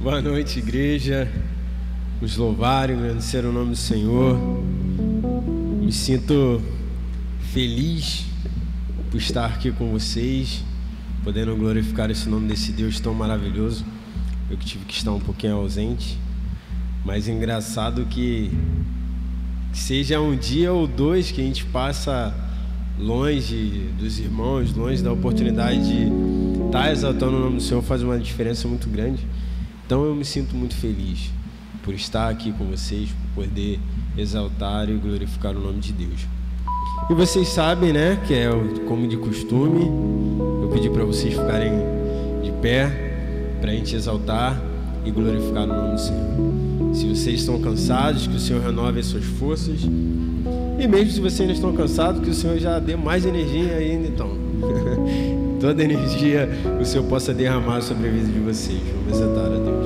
Boa noite, igreja. Nos louvar e agradecer o nome do Senhor. Me sinto feliz por estar aqui com vocês, podendo glorificar esse nome desse Deus tão maravilhoso. Eu que tive que estar um pouquinho ausente, mas é engraçado que seja um dia ou dois que a gente passa longe dos irmãos, longe da oportunidade de estar exaltando o nome do Senhor, faz uma diferença muito grande. Então eu me sinto muito feliz por estar aqui com vocês, por poder exaltar e glorificar o nome de Deus. E vocês sabem, né, que é como de costume, eu pedi para vocês ficarem de pé, para a gente exaltar e glorificar o nome do Senhor. Se vocês estão cansados, que o Senhor renove as suas forças. E mesmo se vocês ainda estão cansados, que o Senhor já dê mais energia ainda, então. Toda energia o Senhor possa derramar sobre a vida de vocês. Vamos exaltar a Deus.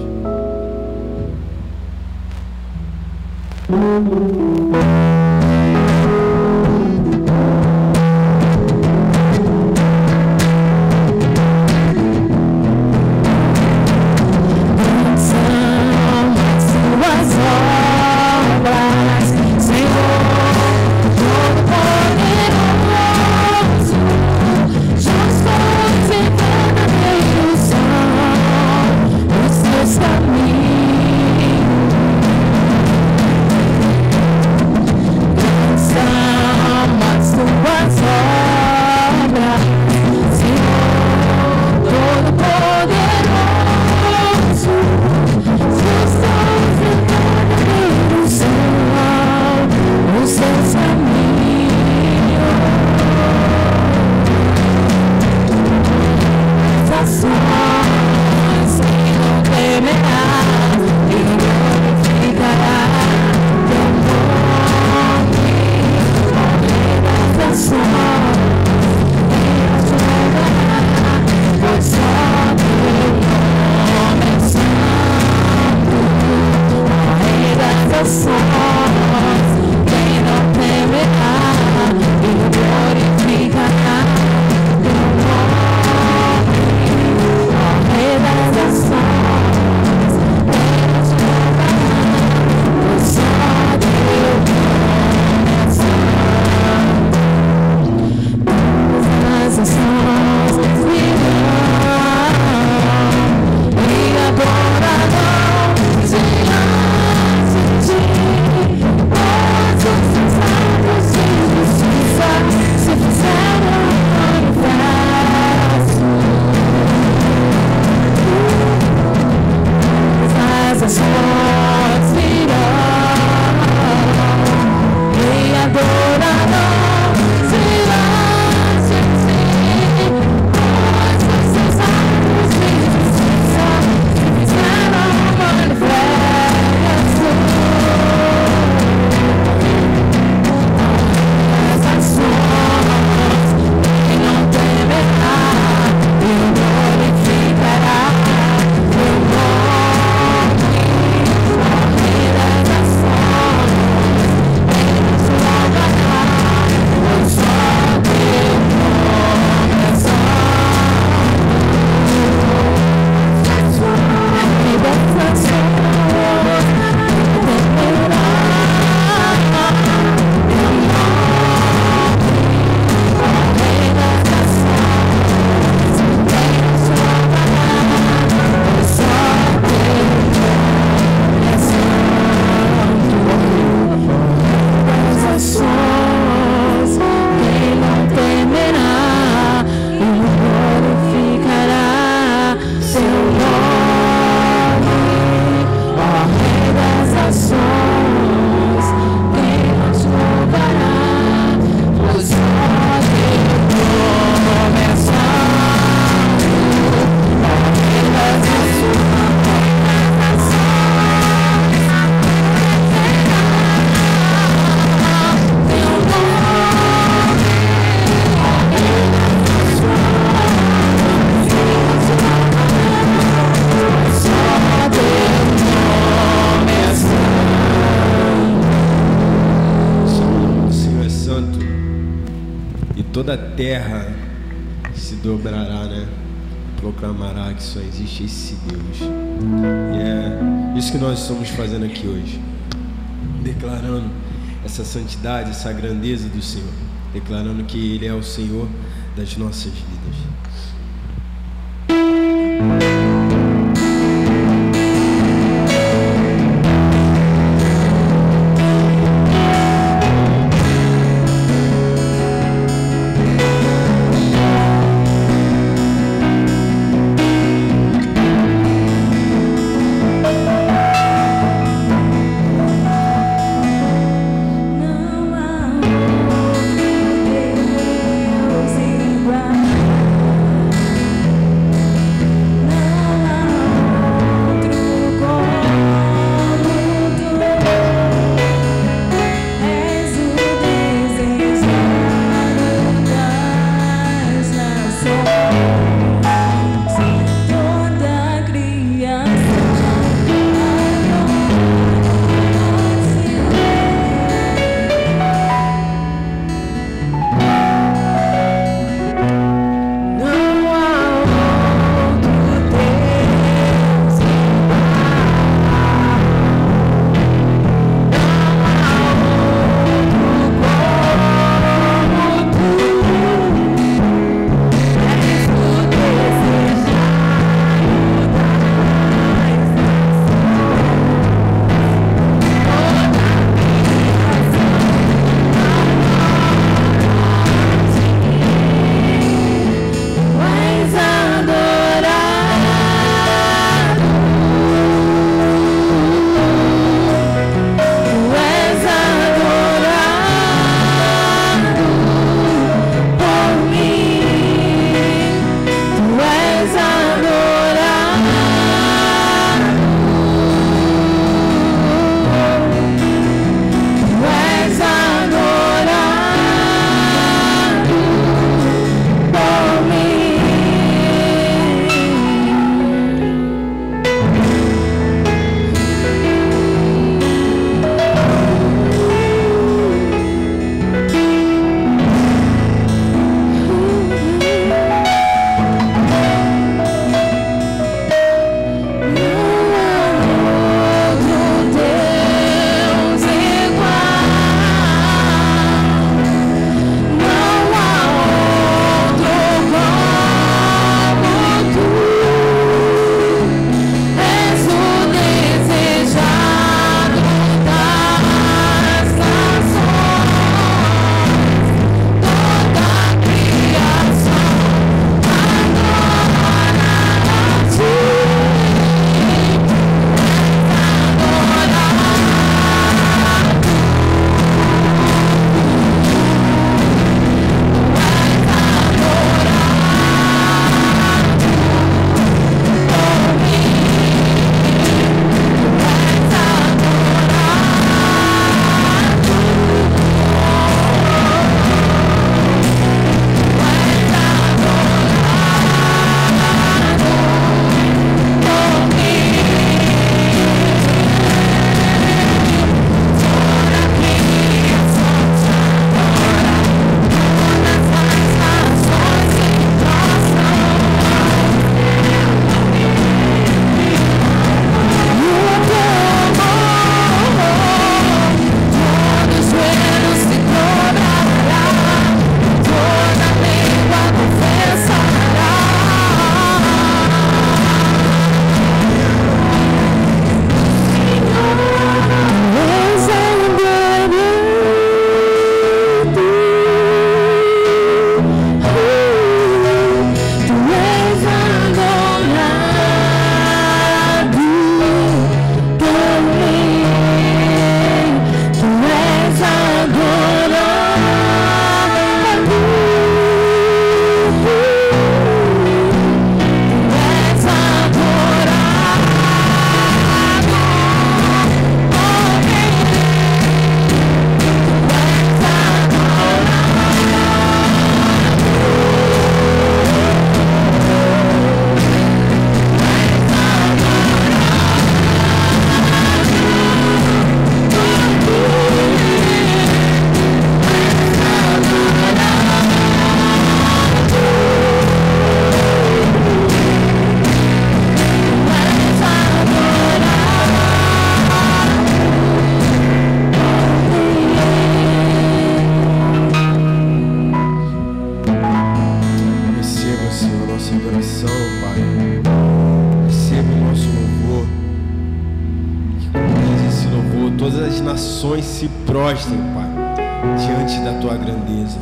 toda a terra se dobrará, né? proclamará que só existe esse Deus. E é isso que nós estamos fazendo aqui hoje, declarando essa santidade, essa grandeza do Senhor, declarando que Ele é o Senhor das nossas vidas. Não há outro Deus igual. todas as nações se prostrem, Pai, diante da tua grandeza.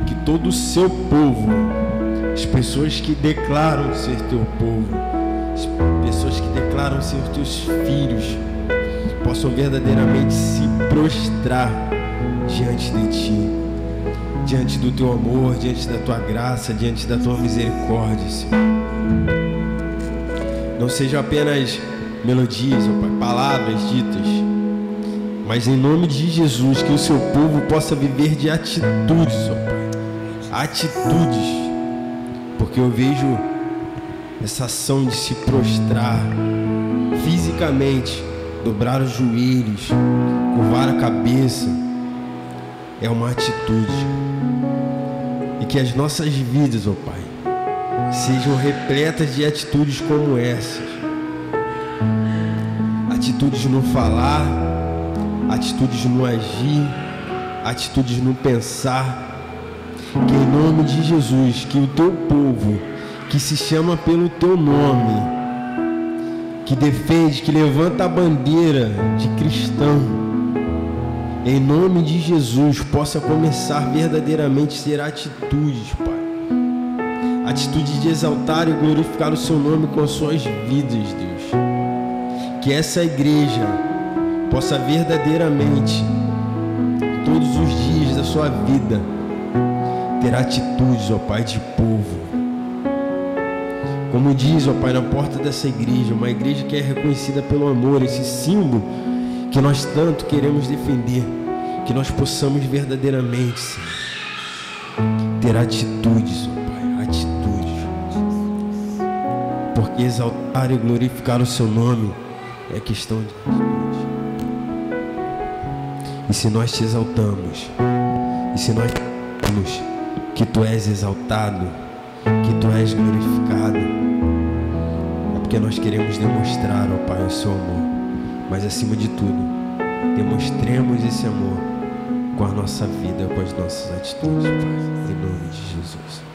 Que todo o seu povo, as pessoas que declaram ser teu povo, as pessoas que declaram ser teus filhos, possam verdadeiramente se prostrar diante de ti, diante do teu amor, diante da tua graça, diante da tua misericórdia, Senhor. Não sejam apenas melodias, ó Pai, palavras ditas, mas em nome de Jesus, que o seu povo possa viver de atitudes, ó Pai, atitudes, porque eu vejo essa ação de se prostrar fisicamente, dobrar os joelhos, curvar a cabeça, é uma atitude. E que as nossas vidas, ó Pai, sejam repletas de atitudes como essas. Atitudes no falar, atitudes no agir, atitudes no pensar. Que em nome de Jesus, que o teu povo, que se chama pelo teu nome, que defende, que levanta a bandeira de cristão, em nome de Jesus, possa começar verdadeiramente a ter atitudes, Pai. Atitude de exaltar e glorificar o seu nome com as suas vidas, Deus. Que essa igreja possa verdadeiramente, todos os dias da sua vida, ter atitudes, ó Pai, de povo. Como diz, ó Pai, na porta dessa igreja, uma igreja que é reconhecida pelo amor, esse símbolo que nós tanto queremos defender, que nós possamos verdadeiramente, Senhor, ter atitudes, ó Pai, atitudes. Porque exaltar e glorificar o seu nome é questão de atitude. E se nós te exaltamos, e se nós dizemos que tu és exaltado, que tu és glorificado, é porque nós queremos demonstrar, ó Pai, o seu amor. Mas acima de tudo, demonstremos esse amor com a nossa vida, com as nossas atitudes, Pai, em nome de Jesus.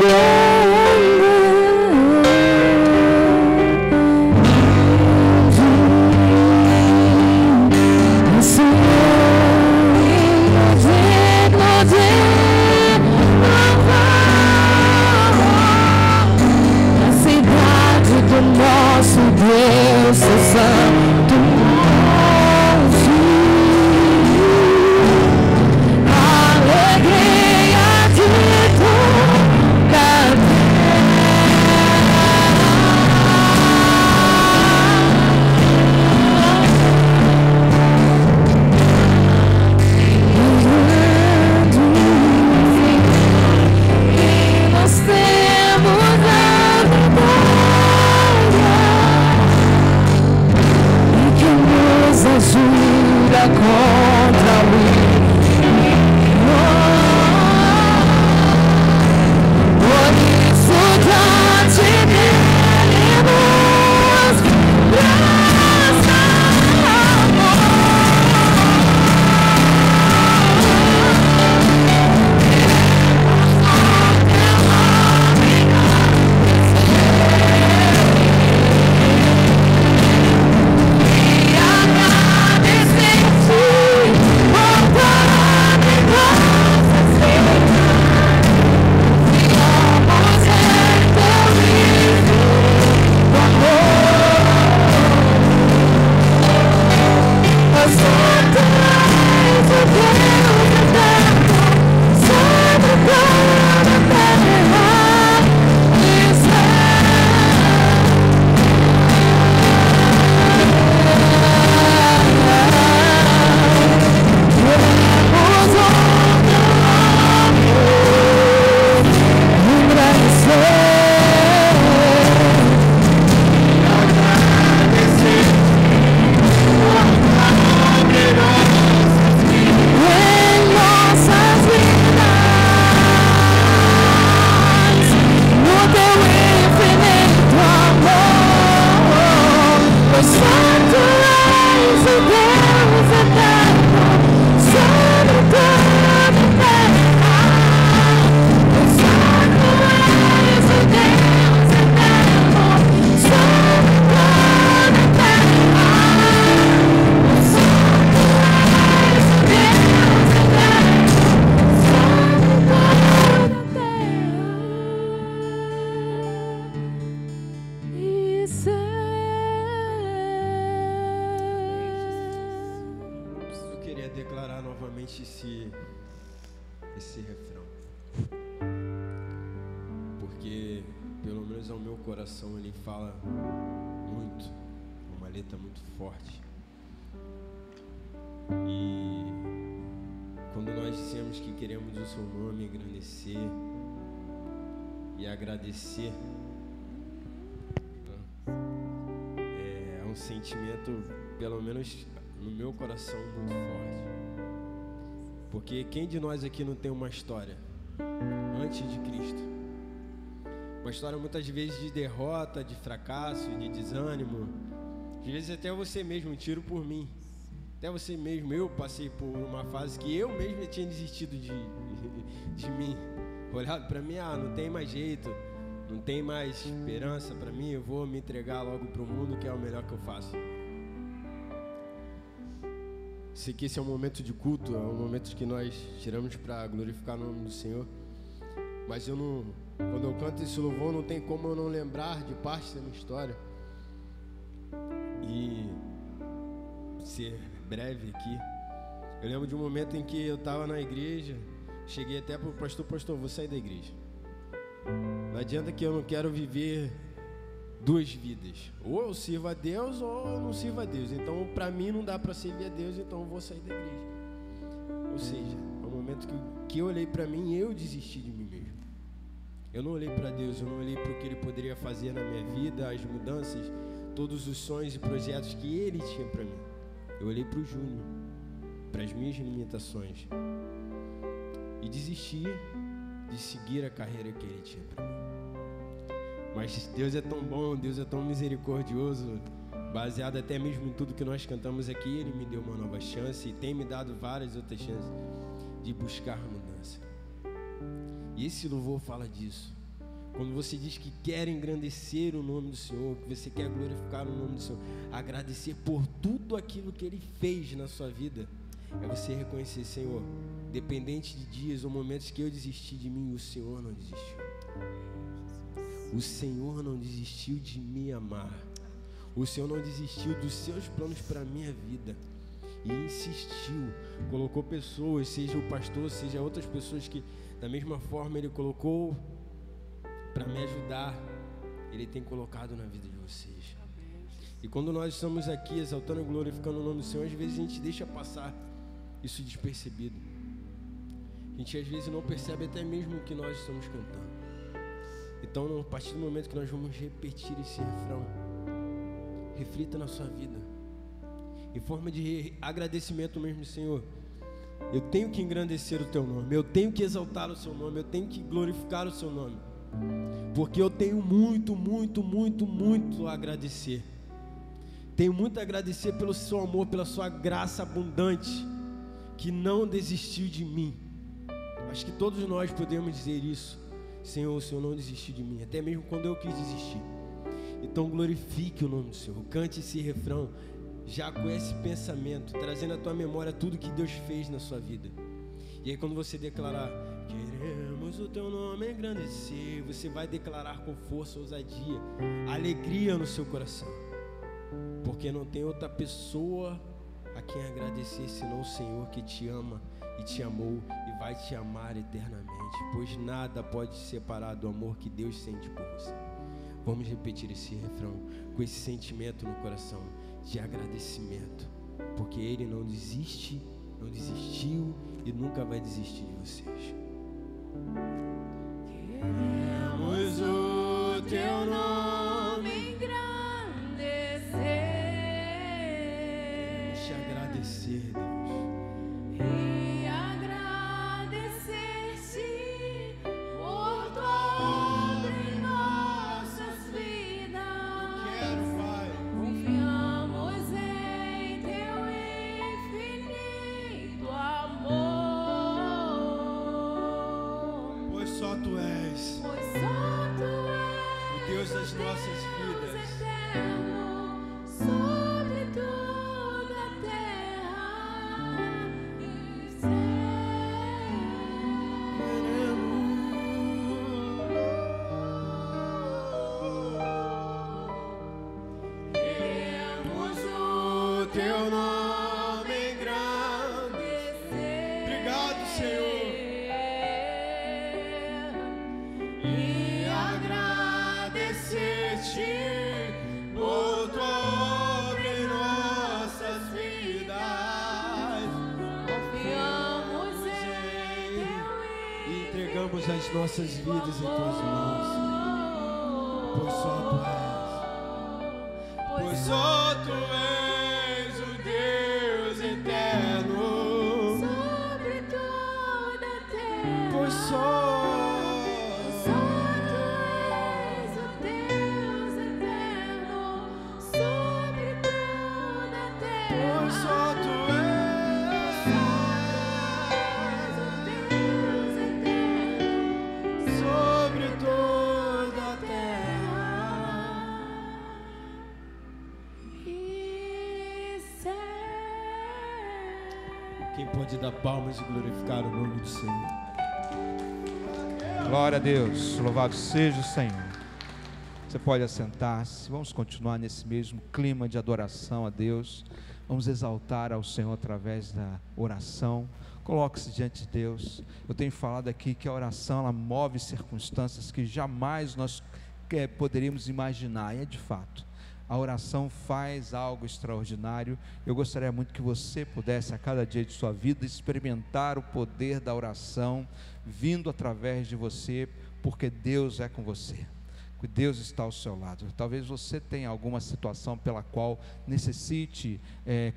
Yeah. esse refrão, porque pelo menos ao meu coração ele fala muito, uma letra muito forte. E quando nós dissemos que queremos o seu nome engrandecer e agradecer, é um sentimento, pelo menos no meu coração, muito forte. Porque quem de nós aqui não tem uma história antes de Cristo? Uma história muitas vezes de derrota, de fracasso, de desânimo. Às vezes até você mesmo, tiro por mim. Até você mesmo, eu passei por uma fase que eu mesmo tinha desistido de mim. Olhado para mim, não tem mais jeito, não tem mais esperança para mim, eu vou me entregar logo para o mundo, que é o melhor que eu faço. Sei que esse é um momento de culto, é um momento que nós tiramos para glorificar o nome do Senhor. Mas quando eu canto esse louvor, não tem como eu não lembrar de parte da minha história. E ser breve aqui, eu lembro de um momento em que eu estava na igreja, cheguei até para o pastor, vou sair da igreja. Não adianta que eu não quero viver duas vidas, ou eu sirvo a Deus ou eu não sirvo a Deus. Então para mim não dá para servir a Deus, então eu vou sair da igreja. Ou seja, é um momento que eu olhei para mim e eu desisti de mim mesmo. Eu não olhei para Deus, eu não olhei para o que Ele poderia fazer na minha vida, as mudanças, todos os sonhos e projetos que Ele tinha para mim. Eu olhei para o Júnior, para as minhas limitações, e desisti de seguir a carreira que Ele tinha para mim. Mas Deus é tão bom, Deus é tão misericordioso, baseado até mesmo em tudo que nós cantamos aqui. Ele me deu uma nova chance e tem me dado várias outras chances de buscar mudança. E esse louvor fala disso. Quando você diz que quer engrandecer o nome do Senhor, que você quer glorificar o nome do Senhor, agradecer por tudo aquilo que Ele fez na sua vida, é você reconhecer: Senhor, dependente de dias ou momentos que eu desisti de mim, o Senhor não desistiu. O Senhor não desistiu de me amar. O Senhor não desistiu dos seus planos para a minha vida. E insistiu, colocou pessoas, seja o pastor, seja outras pessoas que da mesma forma Ele colocou para me ajudar, Ele tem colocado na vida de vocês. E quando nós estamos aqui exaltando e glorificando o nome do Senhor, às vezes a gente deixa passar isso despercebido. A gente às vezes não percebe até mesmo o que nós estamos cantando. Então, a partir do momento que nós vamos repetir esse refrão, reflita na sua vida, em forma de agradecimento mesmo: Senhor, eu tenho que engrandecer o Teu nome, eu tenho que exaltar o Seu nome, eu tenho que glorificar o Seu nome, porque eu tenho muito a agradecer. Tenho muito a agradecer pelo Seu amor, pela Sua graça abundante, que não desistiu de mim. Acho que todos nós podemos dizer isso. Senhor, o Senhor não desistiu de mim, até mesmo quando eu quis desistir. Então glorifique o nome do Senhor, cante esse refrão já com esse pensamento, trazendo à tua memória tudo que Deus fez na sua vida. E aí quando você declarar: queremos o Teu nome engrandecer, você vai declarar com força, ousadia, alegria no seu coração, porque não tem outra pessoa a quem agradecer senão o Senhor, que te ama e te amou e vai te amar eternamente, pois nada pode te separar do amor que Deus sente por você. Vamos repetir esse refrão com esse sentimento no coração de agradecimento, porque Ele não desiste, não desistiu e nunca vai desistir de vocês. Queremos o Teu nome engrandecer, Vamos te agradecer, Deus. e agradecer-te por tua obra em nossas vidas. Quero, Pai. Confiamos em Teu infinito amor, Pois só Tu és pois só Tu és o Deus das nossas Deus vidas. eterno sobre toda a terra e céu. Queremos o Teu nome engrandecer. engrandecer, Senhor. E agradecer-te por tua obra em nossas vidas. Confiamos em teu E entregamos as nossas vidas em tuas mãos, pois só tu és. Pois só tu és o Deus eterno. sobre toda a terra. Pois só Só tu és o Deus eterno sobre toda a terra. Pois só tu és. És o Deus eterno Sobre toda a terra. e Quem pode dar palmas e glorificar o nome do Senhor? Glória a Deus, louvado seja o Senhor. Você pode assentar-se, vamos continuar nesse mesmo clima de adoração a Deus. Vamos exaltar ao Senhor através da oração. Coloque-se diante de Deus. Eu tenho falado aqui que a oração ela move circunstâncias que jamais nós poderíamos imaginar, e é de fato. A oração faz algo extraordinário. Eu gostaria muito que você pudesse a cada dia de sua vida experimentar o poder da oração vindo através de você, porque Deus é com você, que Deus está ao seu lado. Talvez você tenha alguma situação pela qual necessite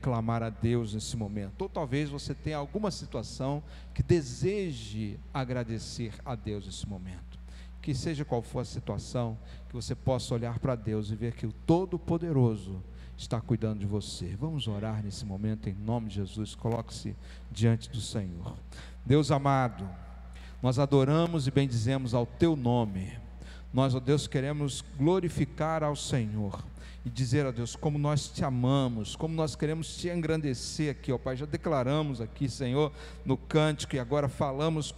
clamar a Deus nesse momento, ou talvez você tenha alguma situação que deseje agradecer a Deus nesse momento. Que seja qual for a situação, que você possa olhar para Deus e ver que o Todo-Poderoso está cuidando de você. Vamos orar nesse momento em nome de Jesus. Coloque-se diante do Senhor. Deus amado, nós adoramos e bendizemos ao teu nome. Nós, ó Deus, queremos glorificar ao Senhor e dizer a Deus como nós te amamos, como nós queremos te engrandecer aqui, ó Pai. Já declaramos aqui, Senhor, no cântico, e agora falamos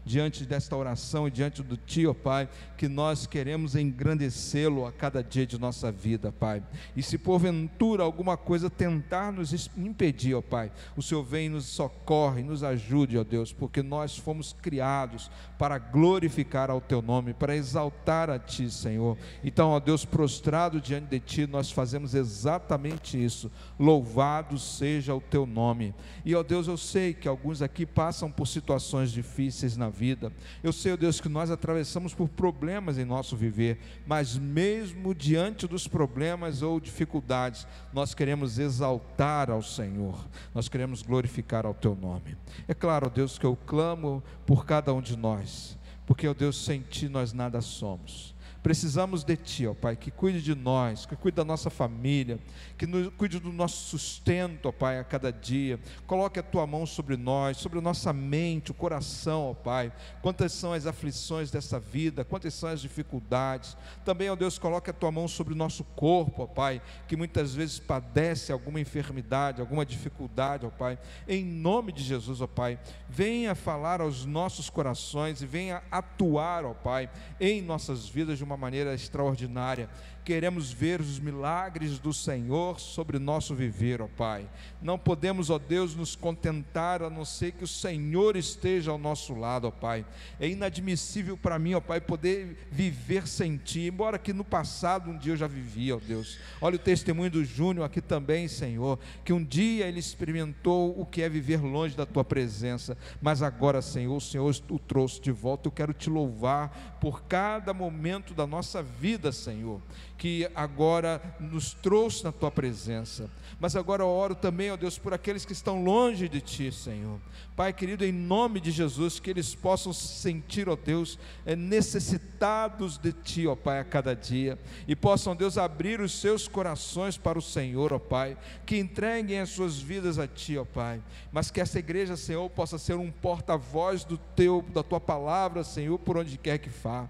diante desta oração e diante do Ti, ó Pai, que nós queremos engrandecê-lo a cada dia de nossa vida, Pai. E se porventura alguma coisa tentar nos impedir, ó Pai, o Senhor vem e nos socorre, nos ajude, ó Deus, porque nós fomos criados para glorificar ao Teu nome, para exaltar a Ti, Senhor. Então, ó Deus, prostrado diante de Ti, nós fazemos exatamente isso. Louvado seja o Teu nome. E ó Deus, eu sei que alguns aqui passam por situações difíceis na vida. Eu sei, ó Deus, que nós atravessamos por problemas em nosso viver, mas mesmo diante dos problemas ou dificuldades, nós queremos exaltar ao Senhor, nós queremos glorificar ao Teu nome. É claro, ó Deus, que eu clamo por cada um de nós, porque, ó Deus, sem Ti nós nada somos. Precisamos de Ti, ó Pai, que cuide de nós, que cuide da nossa família, que cuide do nosso sustento, ó Pai, a cada dia. Coloque a Tua mão sobre nós, sobre a nossa mente, o coração, ó Pai. Quantas são as aflições dessa vida, quantas são as dificuldades. Também, ó Deus, coloque a Tua mão sobre o nosso corpo, ó Pai, que muitas vezes padece alguma enfermidade, alguma dificuldade, ó Pai. Em nome de Jesus, ó Pai, venha falar aos nossos corações e venha atuar, ó Pai, em nossas vidas de uma maneira extraordinária. Queremos ver os milagres do Senhor sobre nosso viver, ó Pai. Não podemos, ó Deus, nos contentar a não ser que o Senhor esteja ao nosso lado, ó Pai. É inadmissível para mim, ó Pai, poder viver sem Ti, embora que no passado um dia eu já vivi, ó Deus. Olha o testemunho do Júnior aqui também, Senhor, que um dia ele experimentou o que é viver longe da Tua presença, mas agora, Senhor, o Senhor o trouxe de volta. Eu quero Te louvar por cada momento da nossa vida, Senhor, que agora nos trouxe na Tua presença. Mas agora eu oro também, ó Deus, por aqueles que estão longe de Ti, Senhor. Pai querido, em nome de Jesus, que eles possam se sentir, ó Deus, necessitados de Ti, ó Pai, a cada dia, e possam, Deus, abrir os seus corações para o Senhor, ó Pai, que entreguem as suas vidas a Ti, ó Pai, mas que essa igreja, Senhor, possa ser um porta-voz da Tua palavra, Senhor, por onde quer que vá.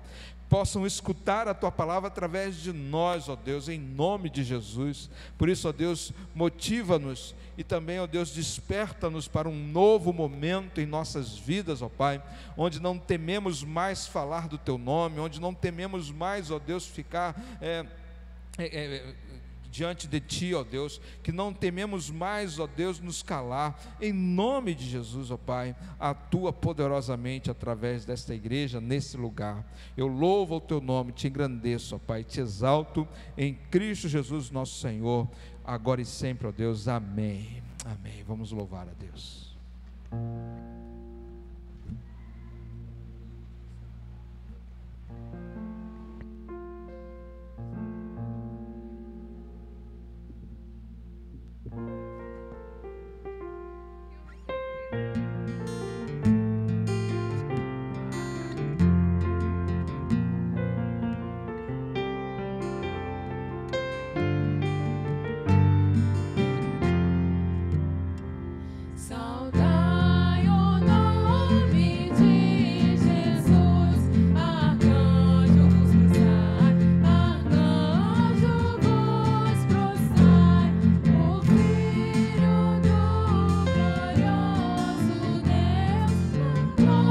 Possam escutar a Tua palavra através de nós, ó Deus, em nome de Jesus. Por isso, ó Deus, motiva-nos e também, ó Deus, desperta-nos para um novo momento em nossas vidas, ó Pai, onde não tememos mais falar do Teu nome, onde não tememos mais, ó Deus, ficar diante de Ti, ó Deus, que não tememos mais, ó Deus, nos calar, em nome de Jesus, ó Pai, atua poderosamente através desta igreja, nesse lugar. Eu louvo o Teu nome, Te engrandeço, ó Pai, Te exalto em Cristo Jesus, nosso Senhor, agora e sempre, ó Deus, amém, amém. Vamos louvar a Deus. Saudai o nome de Jesus, arcanjo vos prostrai, arcanjo vos prostrai, o Filho do glorioso Deus, glória,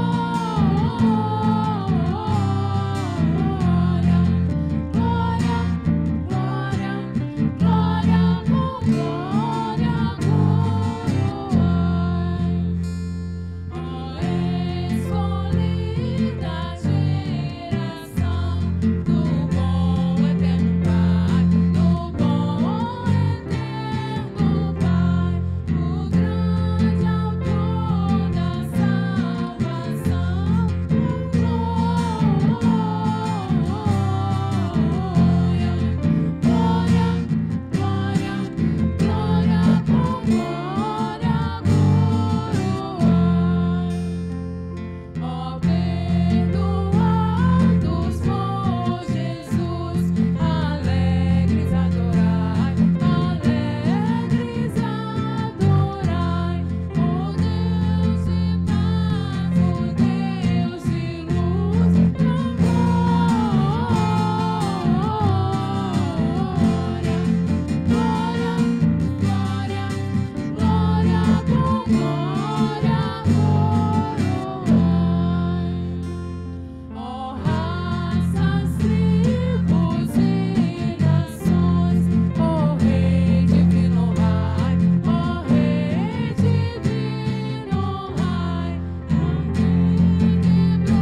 glória, glória, glória, com glória, ó escolhida geração do bom eterno Pai, do bom eterno Pai, o grande autor da salvação, glória, glória, glória, glória, com glória, ó perdoados por Jesus, alegres adorai, alegres adorai, o Deus de paz, o Deus de luz, glória, glória, glória, com glória, ó raças, tribos e nações, ó Rei divino Rai, ó Rei divino Rai,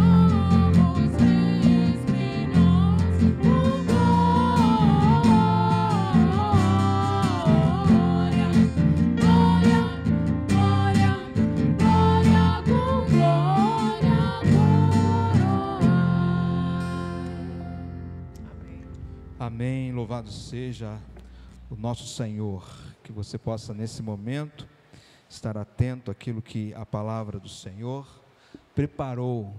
quebramos espinhos, glória, glória, glória, glória, com glória, Amém, louvado seja o nosso Senhor, que você possa nesse momento estar atento àquilo que a palavra do Senhor preparou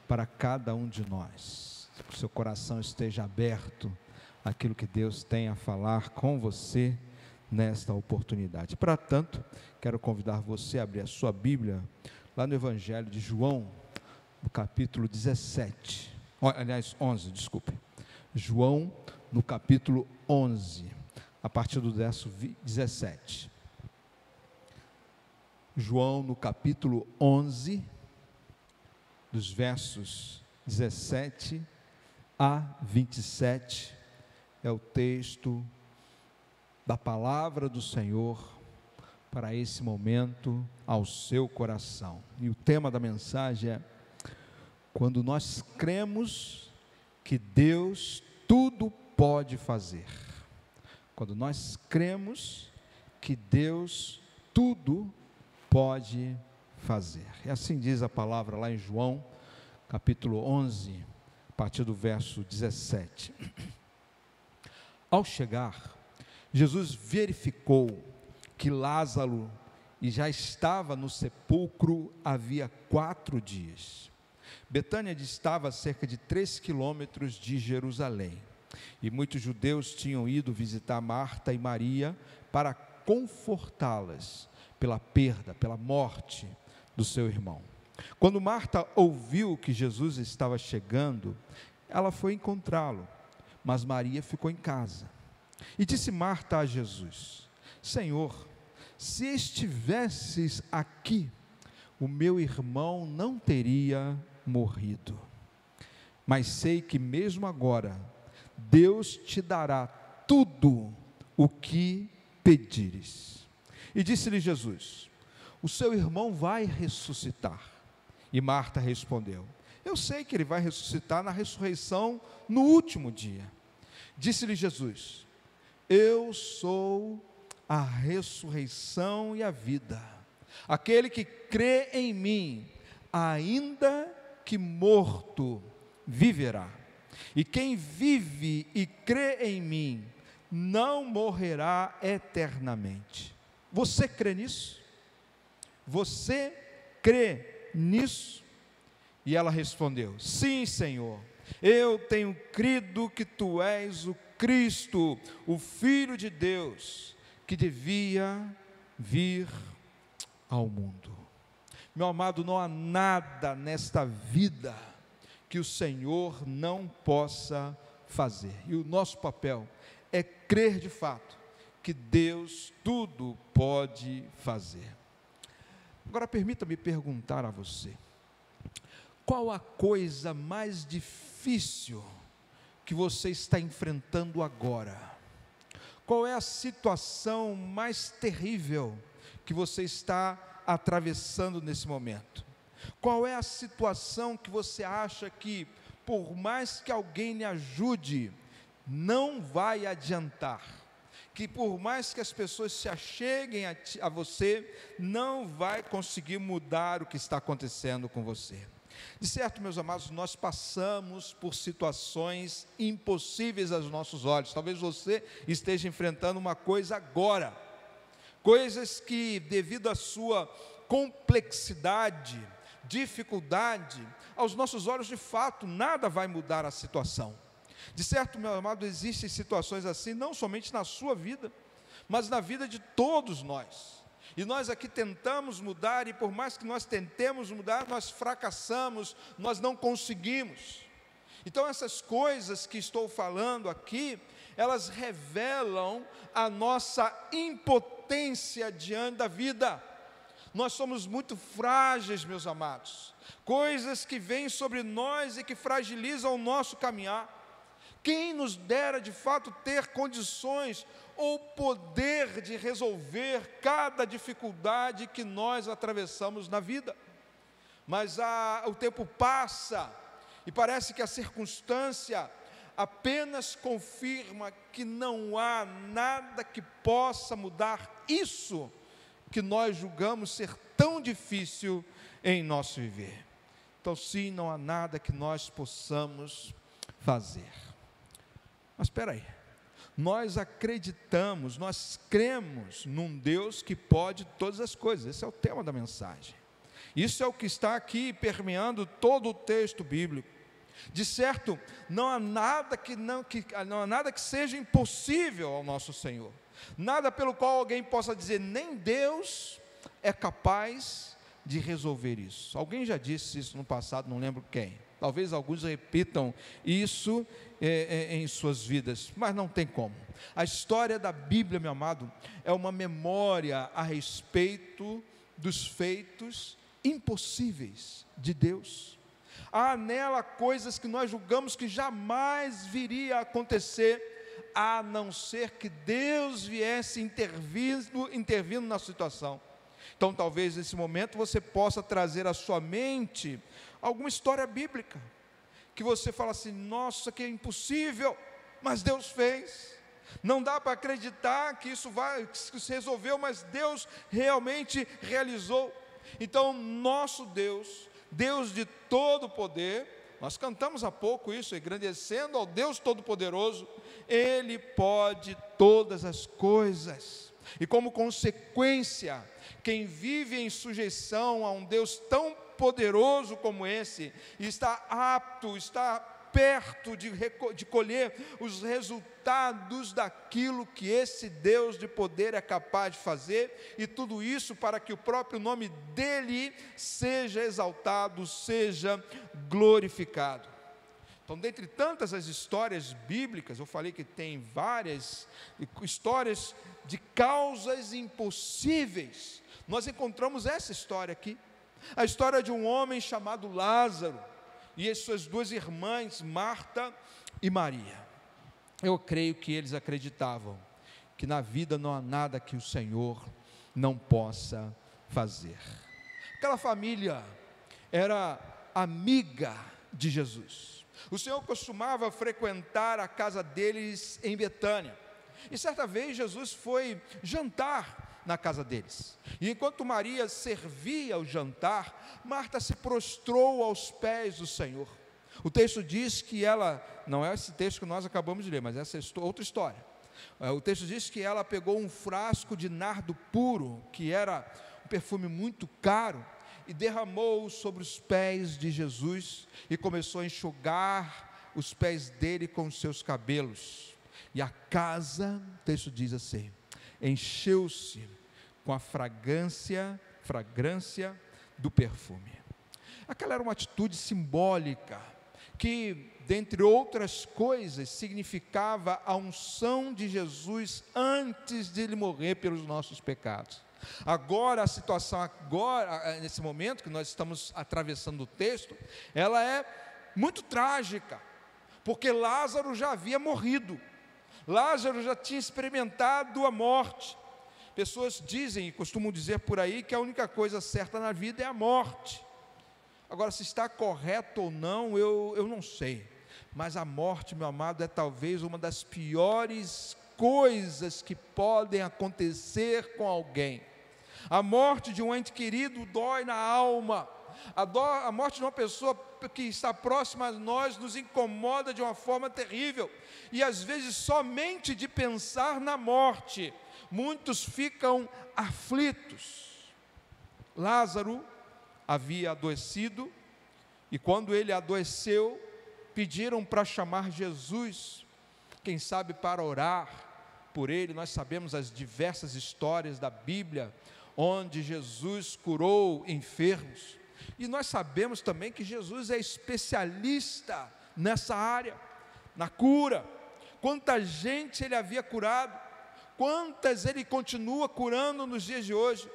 para cada um de nós, que o seu coração esteja aberto àquilo que Deus tem a falar com você nesta oportunidade. Para tanto, quero convidar você a abrir a sua Bíblia lá no Evangelho de João, no capítulo 17, aliás 11, desculpe, João no capítulo 11, a partir do verso 17. João no capítulo 11, dos versos 17 a 27, é o texto da palavra do Senhor para esse momento ao seu coração. E o tema da mensagem é: quando nós cremos que Deus tudo pode fazer. Quando nós cremos que Deus tudo pode fazer. E assim diz a palavra lá em João, capítulo 11, a partir do verso 17. Ao chegar, Jesus verificou que Lázaro já estava no sepulcro havia 4 dias. Betânia distava a cerca de 3 quilômetros de Jerusalém. E muitos judeus tinham ido visitar Marta e Maria para confortá-las pela perda, pela morte do seu irmão. Quando Marta ouviu que Jesus estava chegando, ela foi encontrá-lo, mas Maria ficou em casa. E disse Marta a Jesus: Senhor, se estivesses aqui, o meu irmão não teria morrido. Mas sei que mesmo agora, Deus te dará tudo o que pedires. E disse-lhe Jesus: o seu irmão vai ressuscitar. E Marta respondeu: eu sei que ele vai ressuscitar na ressurreição no último dia. Disse-lhe Jesus: eu sou a ressurreição e a vida. Aquele que crê em mim, ainda que morto, viverá. E quem vive e crê em mim, não morrerá eternamente. Você crê nisso? Você crê nisso? E ela respondeu: sim, Senhor, eu tenho crido que tu és o Cristo, o Filho de Deus, que devia vir ao mundo. Meu amado, não há nada nesta vida que o Senhor não possa fazer. E o nosso papel é crer de fato que Deus tudo pode fazer. Agora permita-me perguntar a você: qual a coisa mais difícil que você está enfrentando agora? Qual é a situação mais terrível que você está atravessando nesse momento? Qual é a situação que você acha que, por mais que alguém lhe ajude, não vai adiantar? Que por mais que as pessoas se acheguem a você, não vai conseguir mudar o que está acontecendo com você? De certo, meus amados, nós passamos por situações impossíveis aos nossos olhos. Talvez você esteja enfrentando uma coisa agora, coisas que, devido à sua complexidade, dificuldade, aos nossos olhos, de fato, nada vai mudar a situação. De certo, meu amado, existem situações assim, não somente na sua vida, mas na vida de todos nós. E nós aqui tentamos mudar, e por mais que nós tentemos mudar, nós fracassamos, nós não conseguimos. Então essas coisas que estou falando aqui, elas revelam a nossa impotência diante da vida. Nós somos muito frágeis, meus amados. Coisas que vêm sobre nós e que fragilizam o nosso caminhar. Quem nos dera de fato ter condições ou poder de resolver cada dificuldade que nós atravessamos na vida. Mas o tempo passa e parece que a circunstância apenas confirma que não há nada que possa mudar isso que nós julgamos ser tão difícil em nosso viver. Então, sim, não há nada que nós possamos fazer. Mas espera aí, nós acreditamos, nós cremos num Deus que pode todas as coisas. Esse é o tema da mensagem. Isso é o que está aqui permeando todo o texto bíblico. De certo, não há nada que seja impossível ao nosso Senhor. Nada pelo qual alguém possa dizer, nem Deus é capaz de resolver isso. Alguém já disse isso no passado, não lembro quem. Talvez alguns repitam isso em suas vidas, mas não tem como. A história da Bíblia, meu amado, é uma memória a respeito dos feitos impossíveis de Deus. Há nela coisas que nós julgamos que jamais viria a acontecer, a não ser que Deus viesse intervindo na situação. Então talvez nesse momento você possa trazer à sua mente alguma história bíblica, que você fala assim, nossa, que é impossível, mas Deus fez. Não dá para acreditar que isso se resolveu, mas Deus realmente realizou. Então nosso Deus, Deus de todo poder, nós cantamos há pouco isso, engrandecendo ao Deus Todo-Poderoso, Ele pode todas as coisas, e como consequência, quem vive em sujeição a um Deus tão poderoso como esse, está apto, está perto de colher os resultados daquilo que esse Deus de poder é capaz de fazer, e tudo isso para que o próprio nome dEle seja exaltado, seja glorificado. Então, dentre tantas as histórias bíblicas, eu falei que tem várias histórias de causas impossíveis, nós encontramos essa história aqui, a história de um homem chamado Lázaro, e as suas duas irmãs, Marta e Maria. Eu creio que eles acreditavam que na vida não há nada que o Senhor não possa fazer. Aquela família era amiga de Jesus. O Senhor costumava frequentar a casa deles em Betânia. E certa vez Jesus foi jantar na casa deles. E enquanto Maria servia o jantar, Marta se prostrou aos pés do Senhor. O texto diz que ela, não é esse texto que nós acabamos de ler, mas essa é outra história. O texto diz que ela pegou um frasco de nardo puro, que era um perfume muito caro, e derramou sobre os pés de Jesus, e começou a enxugar os pés dele com os seus cabelos. E a casa, o texto diz assim, encheu-se com a fragrância do perfume. Aquela era uma atitude simbólica, que, dentre outras coisas, significava a unção de Jesus antes de ele morrer pelos nossos pecados. Agora, a situação, nesse momento que nós estamos atravessando o texto, ela é muito trágica, porque Lázaro já havia morrido, Lázaro já tinha experimentado a morte. Pessoas dizem e costumam dizer por aí que a única coisa certa na vida é a morte. Agora, se está correto ou não, eu não sei, mas a morte, meu amado, é talvez uma das piores coisas que podem acontecer com alguém. A morte de um ente querido dói na alma. A morte de uma pessoa que está próxima a nós nos incomoda de uma forma terrível. E às vezes, somente de pensar na morte, muitos ficam aflitos. Lázaro havia adoecido, e quando ele adoeceu, pediram para chamar Jesus, quem sabe para orar por ele. Nós sabemos as diversas histórias da Bíblia, onde Jesus curou enfermos, e nós sabemos também que Jesus é especialista nessa área, na cura. Quanta gente ele havia curado, quantas ele continua curando nos dias de hoje.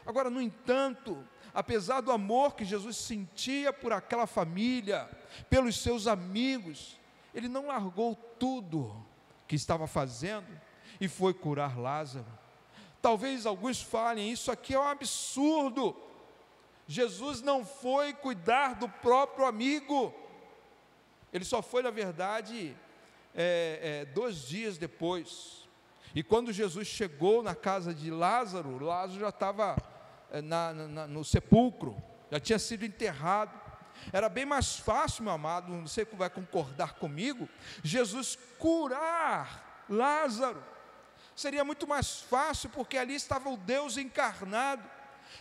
Agora, no entanto, apesar do amor que Jesus sentia por aquela família, pelos seus amigos, ele não largou tudo que estava fazendo e foi curar Lázaro. Talvez alguns falem, isso aqui é um absurdo. Jesus não foi cuidar do próprio amigo, ele só foi, na verdade, 2 dias depois. E quando Jesus chegou na casa de Lázaro, Lázaro já estava no sepulcro, já tinha sido enterrado. Era bem mais fácil, meu amado, não sei se vai concordar comigo, Jesus curar Lázaro. Seria muito mais fácil, porque ali estava o Deus encarnado.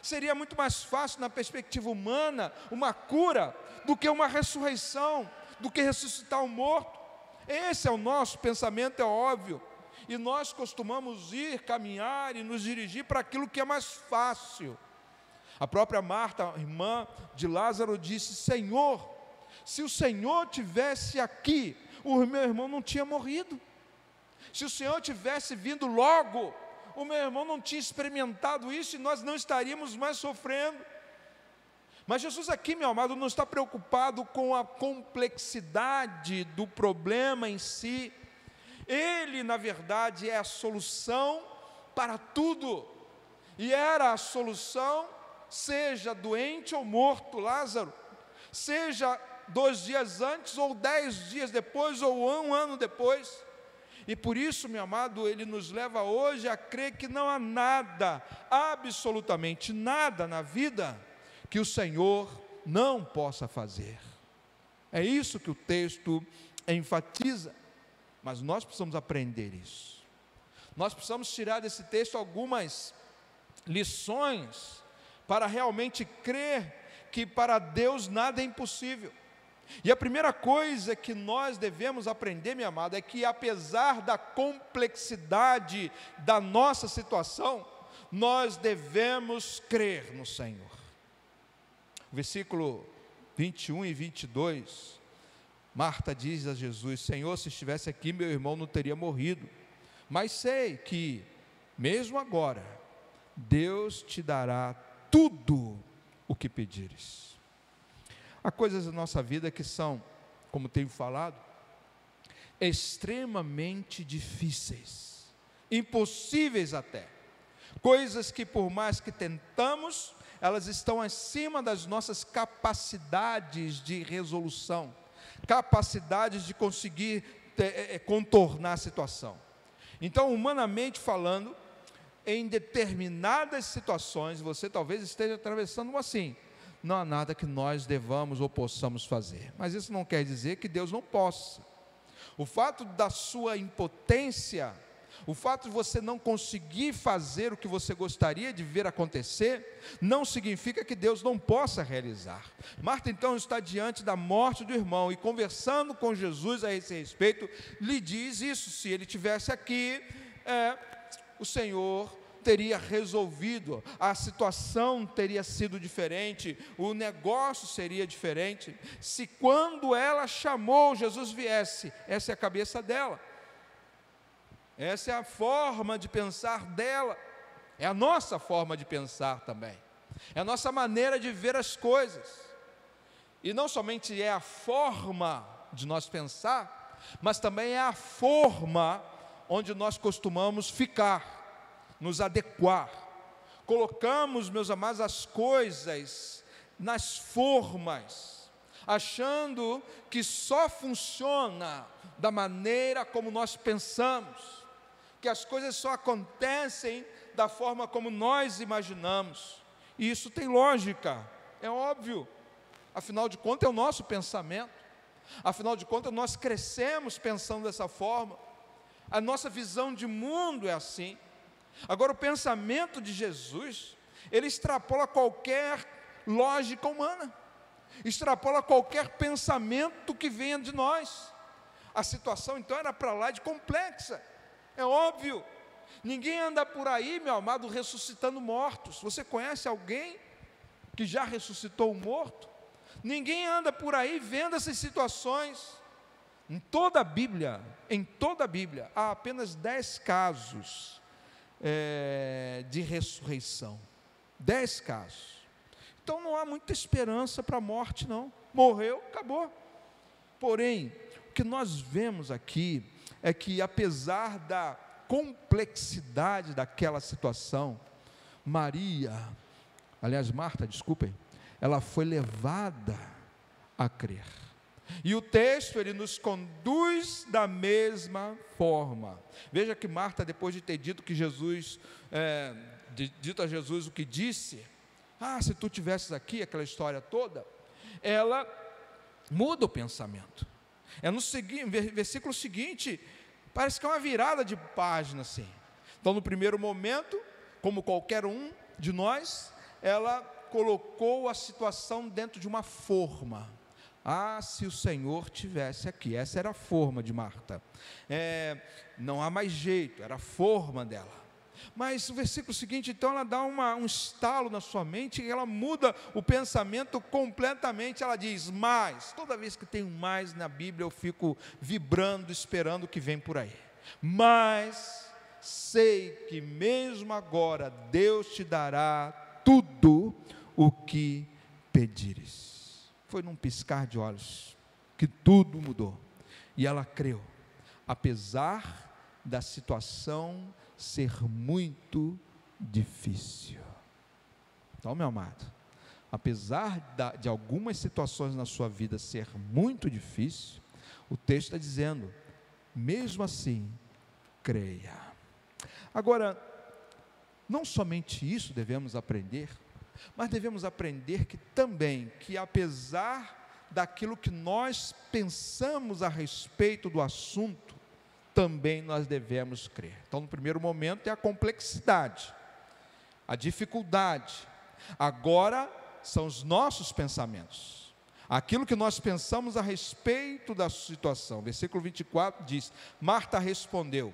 Seria muito mais fácil, na perspectiva humana, uma cura, do que uma ressurreição, do que ressuscitar um morto. Esse é o nosso pensamento, é óbvio. E nós costumamos caminhar e nos dirigir para aquilo que é mais fácil. A própria Marta, irmã de Lázaro, disse: Senhor, se o Senhor tivesse aqui, o meu irmão não tinha morrido. Se o Senhor tivesse vindo logo, o meu irmão não tinha experimentado isso e nós não estaríamos mais sofrendo. Mas Jesus aqui, meu amado, não está preocupado com a complexidade do problema em si. Ele, na verdade, é a solução para tudo. E era a solução, seja doente ou morto, Lázaro, seja 2 dias antes, ou 10 dias depois, ou 1 ano depois. E por isso, meu amado, ele nos leva hoje a crer que não há nada, absolutamente nada na vida, que o Senhor não possa fazer. É isso que o texto enfatiza. Mas nós precisamos aprender isso. Nós precisamos tirar desse texto algumas lições para realmente crer que para Deus nada é impossível. E a primeira coisa que nós devemos aprender, meu amado, é que apesar da complexidade da nossa situação, nós devemos crer no Senhor. Versículo 21 e 22, Marta diz a Jesus: Senhor, se estivesse aqui, meu irmão não teria morrido. Mas sei que, mesmo agora, Deus te dará tudo o que pedires. Há coisas na nossa vida que são, como tenho falado, extremamente difíceis impossíveis até, coisas que por mais que tentamos, elas estão acima das nossas capacidades de resolução, capacidades de conseguir contornar a situação. Então, humanamente falando, em determinadas situações, você talvez esteja atravessando uma assim, não há nada que nós devamos ou possamos fazer, mas isso não quer dizer que Deus não possa. O fato da sua impotência, o fato de você não conseguir fazer o que você gostaria de ver acontecer, não significa que Deus não possa realizar. Marta então está diante da morte do irmão e conversando com Jesus a esse respeito, lhe diz isso: se ele tivesse aqui, o Senhor teria resolvido, a situação teria sido diferente, o negócio seria diferente, se quando ela chamou Jesus viesse. Essa é a cabeça dela, essa é a forma de pensar dela, é a nossa forma de pensar também, é a nossa maneira de ver as coisas, e não somente é a forma de nós pensar, mas também é a forma onde nós costumamos ficar, nos adequar. Colocamos, meus amados, as coisas nas formas, achando que só funciona da maneira como nós pensamos, que as coisas só acontecem da forma como nós imaginamos, e isso tem lógica, é óbvio, afinal de contas é o nosso pensamento, afinal de contas nós crescemos pensando dessa forma, a nossa visão de mundo é assim. Agora, o pensamento de Jesus, ele extrapola qualquer lógica humana, extrapola qualquer pensamento que venha de nós. A situação então era para lá de complexa, é óbvio. Ninguém anda por aí, meu amado, ressuscitando mortos. Você conhece alguém que já ressuscitou um morto? Ninguém anda por aí vendo essas situações. Em toda a Bíblia, há apenas 10 casos de ressurreição, 10 casos. Então não há muita esperança para a morte não, morreu, acabou. Porém, o que nós vemos aqui é que apesar da complexidade daquela situação, Marta, desculpem, ela foi levada a crer. E o texto, ele nos conduz da mesma forma. Veja que Marta, depois de ter dito que Jesus, dito a Jesus o que disse, se tu tivesses aqui, aquela história toda, ela muda o pensamento. No versículo seguinte, parece que é uma virada de página assim. Então, no primeiro momento, como qualquer um de nós, ela colocou a situação dentro de uma forma. Se o Senhor tivesse aqui, essa era a forma de Marta, não há mais jeito, era a forma dela. Mas o versículo seguinte, então, ela dá um estalo na sua mente, e ela muda o pensamento completamente. Ela diz: mais, toda vez que tem um mais na Bíblia, eu fico vibrando, esperando o que vem por aí. Mas sei que mesmo agora, Deus te dará tudo o que pedires. Foi num piscar de olhos que tudo mudou, e ela creu, apesar da situação ser muito difícil. Então, meu amado, apesar de algumas situações na sua vida ser muito difícil, o texto está dizendo, mesmo assim, creia. Agora, não somente isso devemos aprender, mas devemos aprender que apesar daquilo que nós pensamos a respeito do assunto, também nós devemos crer. Então, no primeiro momento é a complexidade, a dificuldade. Agora são os nossos pensamentos, aquilo que nós pensamos a respeito da situação. Versículo 24 diz: Marta respondeu: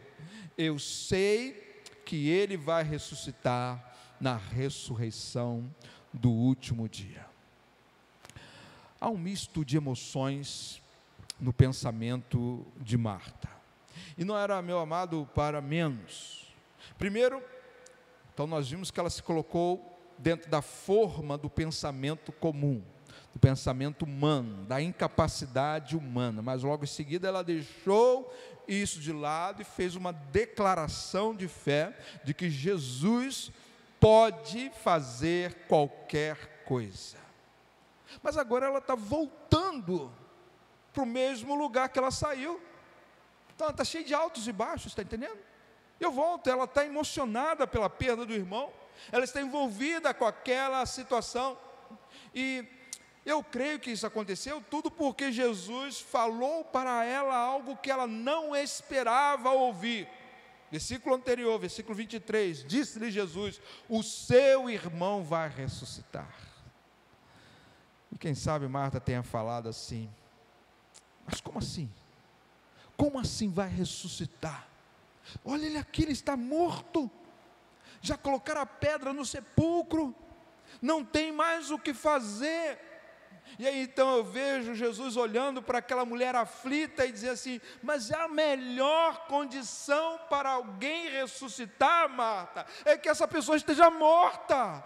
eu sei que ele vai ressuscitar na ressurreição do último dia. Há um misto de emoções no pensamento de Marta, e não era, meu amado, para menos. Primeiro, então nós vimos que ela se colocou dentro da forma do pensamento comum. do pensamento humano, da incapacidade humana, mas logo em seguida ela deixou isso de lado e fez uma declaração de fé de que Jesus pode fazer qualquer coisa. Mas agora ela está voltando para o mesmo lugar que ela saiu. Então ela está cheia de altos e baixos, está entendendo? Eu volto, ela está emocionada pela perda do irmão, ela está envolvida com aquela situação, e eu creio que isso aconteceu tudo porque Jesus falou para ela algo que ela não esperava ouvir. Versículo anterior, versículo 23, disse-lhe Jesus: o seu irmão vai ressuscitar. E quem sabe Marta tenha falado assim: mas como assim? Como assim vai ressuscitar? Olha ele aqui, ele está morto, já colocaram a pedra no sepulcro, não tem mais o que fazer. E aí então eu vejo Jesus olhando para aquela mulher aflita e dizer assim: mas a melhor condição para alguém ressuscitar, Marta, é que essa pessoa esteja morta.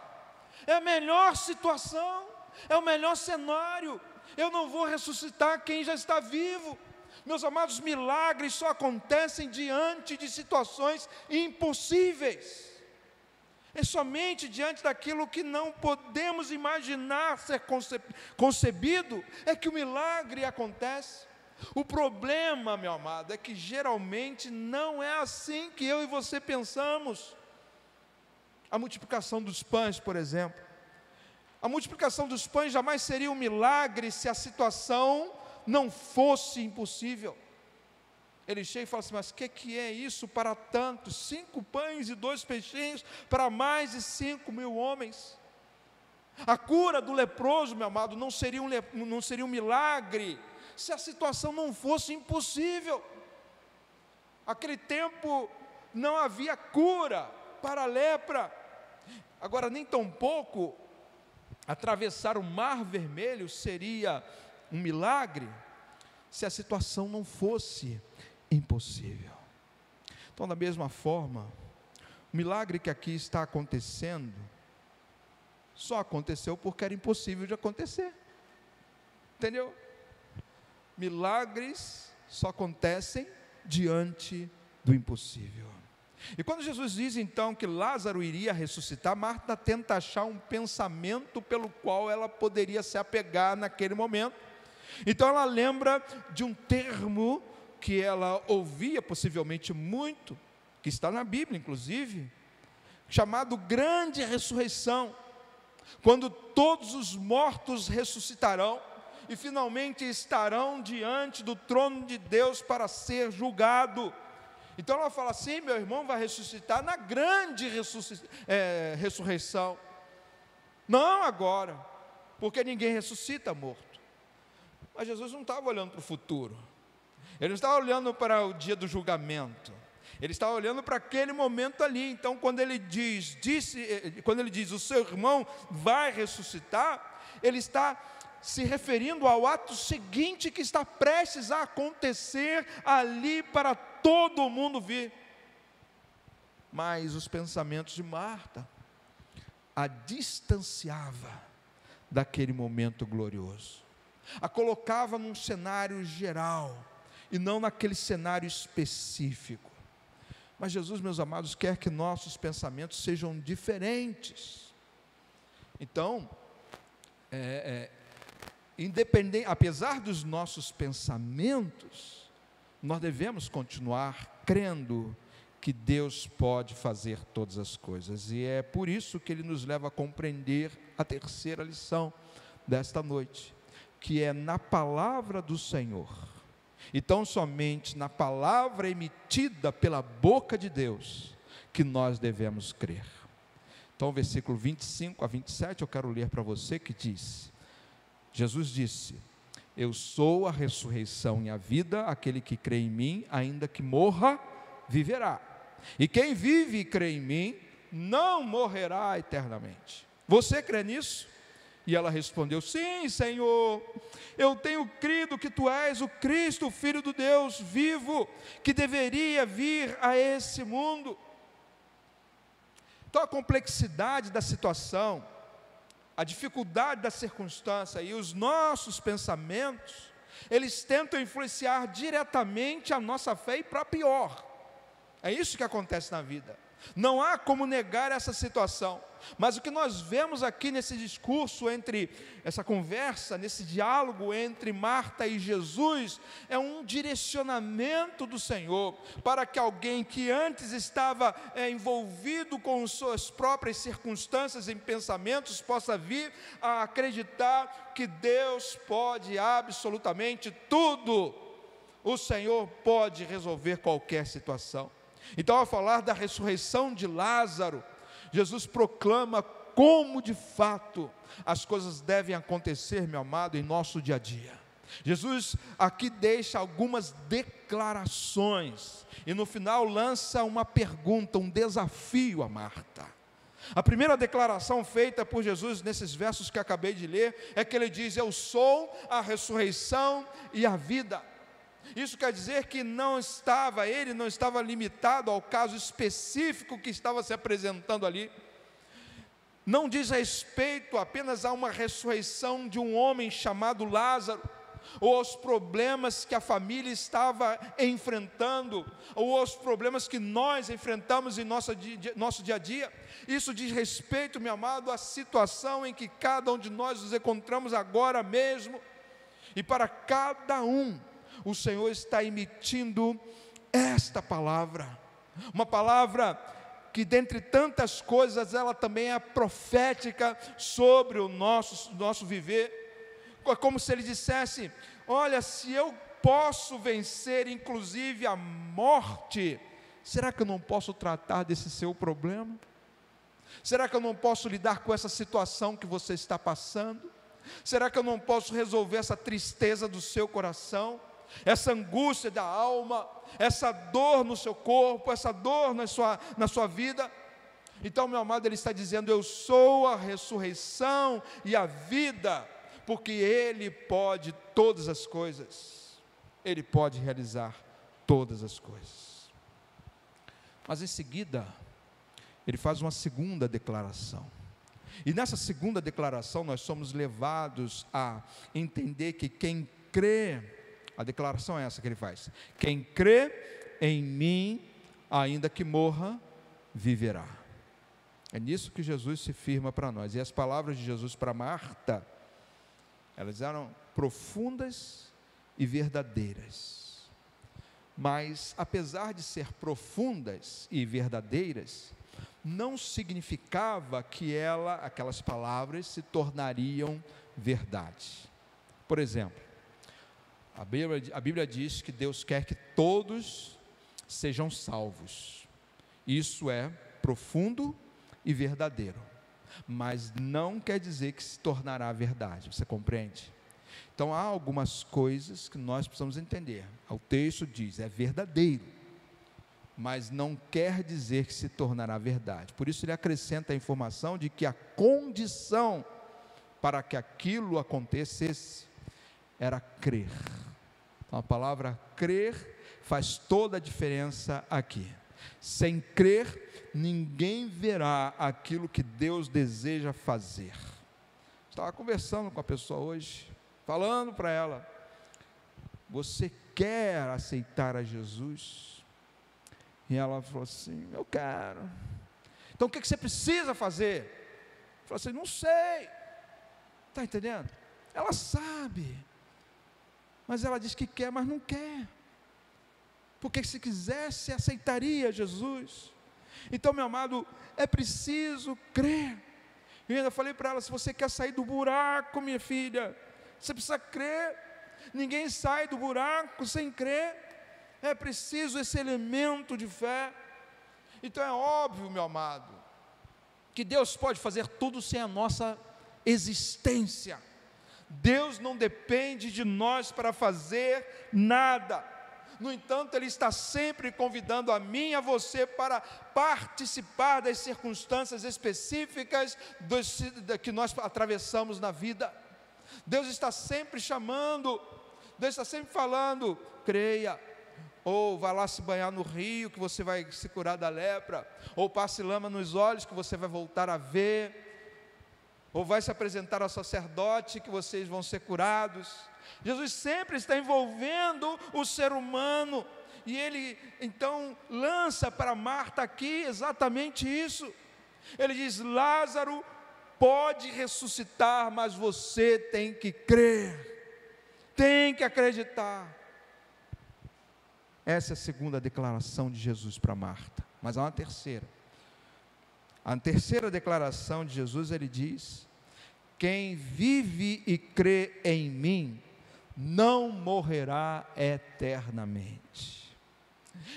É a melhor situação, é o melhor cenário. Eu não vou ressuscitar quem já está vivo. Meus amados, milagres só acontecem diante de situações impossíveis. É somente diante daquilo que não podemos imaginar ser concebido, é que o milagre acontece. O problema, meu amado, é que geralmente não é assim que eu e você pensamos. A multiplicação dos pães, por exemplo. A multiplicação dos pães jamais seria um milagre se a situação não fosse impossível. Ele chega e fala assim: mas o que é isso para tantos? 5 pães e 2 peixinhos para mais de 5.000 homens. A cura do leproso, meu amado, não seria um milagre se a situação não fosse impossível. Naquele tempo não havia cura para a lepra. Agora, nem tampouco atravessar o Mar Vermelho seria um milagre se a situação não fosse impossível. Então, da mesma forma, o milagre que aqui está acontecendo só aconteceu porque era impossível de acontecer. Entendeu? Milagres só acontecem diante do impossível. E quando Jesus diz então que Lázaro iria ressuscitar, Marta tenta achar um pensamento pelo qual ela poderia se apegar naquele momento. Então ela lembra de um termo que ela ouvia possivelmente muito, que está na Bíblia inclusive, chamado grande ressurreição, quando todos os mortos ressuscitarão e finalmente estarão diante do trono de Deus para ser julgado. Então ela fala assim: meu irmão vai ressuscitar na grande ressurreição, não agora, porque ninguém ressuscita morto. Mas Jesus não estava olhando para o futuro, ele não estava olhando para o dia do julgamento, ele estava olhando para aquele momento ali. Então quando ele diz o seu irmão vai ressuscitar, ele está se referindo ao ato seguinte que está prestes a acontecer ali para todo mundo ver. Mas os pensamentos de Marta a distanciava daquele momento glorioso, a colocava num cenário geral e não naquele cenário específico. Mas Jesus, meus amados, quer que nossos pensamentos sejam diferentes. Então, apesar dos nossos pensamentos, nós devemos continuar crendo que Deus pode fazer todas as coisas, e é por isso que Ele nos leva a compreender a terceira lição desta noite, que é na palavra do Senhor, e tão somente na palavra emitida pela boca de Deus, que nós devemos crer. Então, versículo 25 a 27, eu quero ler para você, que diz: Jesus disse: eu sou a ressurreição e a vida, aquele que crê em mim, ainda que morra, viverá, e quem vive e crê em mim, não morrerá eternamente. Você crê nisso? E ela respondeu: sim, Senhor, eu tenho crido que Tu és o Cristo, o Filho do Deus vivo, que deveria vir a esse mundo. Então a complexidade da situação a dificuldade da circunstância e os nossos pensamentos, eles tentam influenciar diretamente a nossa fé e para pior. É isso que acontece na vida. Não há como negar essa situação, mas o que nós vemos aqui nesse discurso, essa conversa, nesse diálogo entre Marta e Jesus, é um direcionamento do Senhor, para que alguém que antes estava envolvido com suas próprias circunstâncias e pensamentos, possa vir a acreditar que Deus pode absolutamente tudo. O Senhor pode resolver qualquer situação. Então, ao falar da ressurreição de Lázaro, Jesus proclama como de fato as coisas devem acontecer, meu amado, em nosso dia a dia. Jesus aqui deixa algumas declarações e no final lança uma pergunta, um desafio a Marta. A primeira declaração feita por Jesus nesses versos que acabei de ler é que ele diz: eu sou a ressurreição e a vida. Isso quer dizer que ele não estava limitado ao caso específico que estava se apresentando ali. Não diz respeito apenas a uma ressurreição de um homem chamado Lázaro, ou aos problemas que a família estava enfrentando, ou aos problemas que nós enfrentamos em nosso dia a dia. Isso diz respeito, meu amado, à situação em que cada um de nós nos encontramos agora mesmo, e para cada um, o Senhor está emitindo esta palavra, uma palavra que dentre tantas coisas, ela também é profética sobre o nosso viver. É como se ele dissesse: olha, se eu posso vencer inclusive a morte, será que eu não posso tratar desse seu problema? Será que eu não posso lidar com essa situação que você está passando? Será que eu não posso resolver essa tristeza do seu coração? Essa angústia da alma, essa dor no seu corpo, essa dor na sua vida? Então, meu amado, ele está dizendo: eu sou a ressurreição e a vida, porque Ele pode todas as coisas, Ele pode realizar todas as coisas. Mas em seguida, ele faz uma segunda declaração, e nessa segunda declaração nós somos levados a entender que quem crê, a declaração é essa que ele faz: quem crê em mim, ainda que morra, viverá. É nisso que Jesus se firma para nós. E as palavras de Jesus para Marta, elas eram profundas e verdadeiras. Mas, apesar de ser profundas e verdadeiras, não significava que aquelas palavras se tornariam verdade. Por exemplo, a Bíblia diz que Deus quer que todos sejam salvos. Isso é profundo e verdadeiro, mas não quer dizer que se tornará verdade. Você compreende? Então há algumas coisas que nós precisamos entender. O texto diz: é verdadeiro, mas não quer dizer que se tornará verdade. Por isso ele acrescenta a informação de que a condição para que aquilo acontecesse era crer. Então a palavra crer faz toda a diferença aqui. Sem crer, ninguém verá aquilo que Deus deseja fazer. Estava conversando com a pessoa hoje, falando para ela: você quer aceitar a Jesus? E ela falou assim: eu quero. Então o que você precisa fazer? Eu falei assim: não sei. Está entendendo? Ela sabe, mas ela diz que quer, mas não quer, porque se quisesse, aceitaria Jesus. Então, meu amado, é preciso crer. E ainda falei para ela: se você quer sair do buraco, minha filha, você precisa crer. Ninguém sai do buraco sem crer. É preciso esse elemento de fé. Então é óbvio, meu amado, que Deus pode fazer tudo sem a nossa existência. Deus não depende de nós para fazer nada. No entanto, Ele está sempre convidando a mim e a você para participar das circunstâncias específicas que nós atravessamos na vida. Deus está sempre chamando, Deus está sempre falando: creia, ou vá lá se banhar no rio que você vai se curar da lepra, ou passe lama nos olhos que você vai voltar a ver, ou vai se apresentar ao sacerdote que vocês vão ser curados. Jesus sempre está envolvendo o ser humano, e ele então lança para Marta aqui exatamente isso. Ele diz: Lázaro pode ressuscitar, mas você tem que crer, tem que acreditar. Essa é a segunda declaração de Jesus para Marta, mas há uma terceira. A terceira declaração de Jesus, ele diz: quem vive e crê em mim, não morrerá eternamente.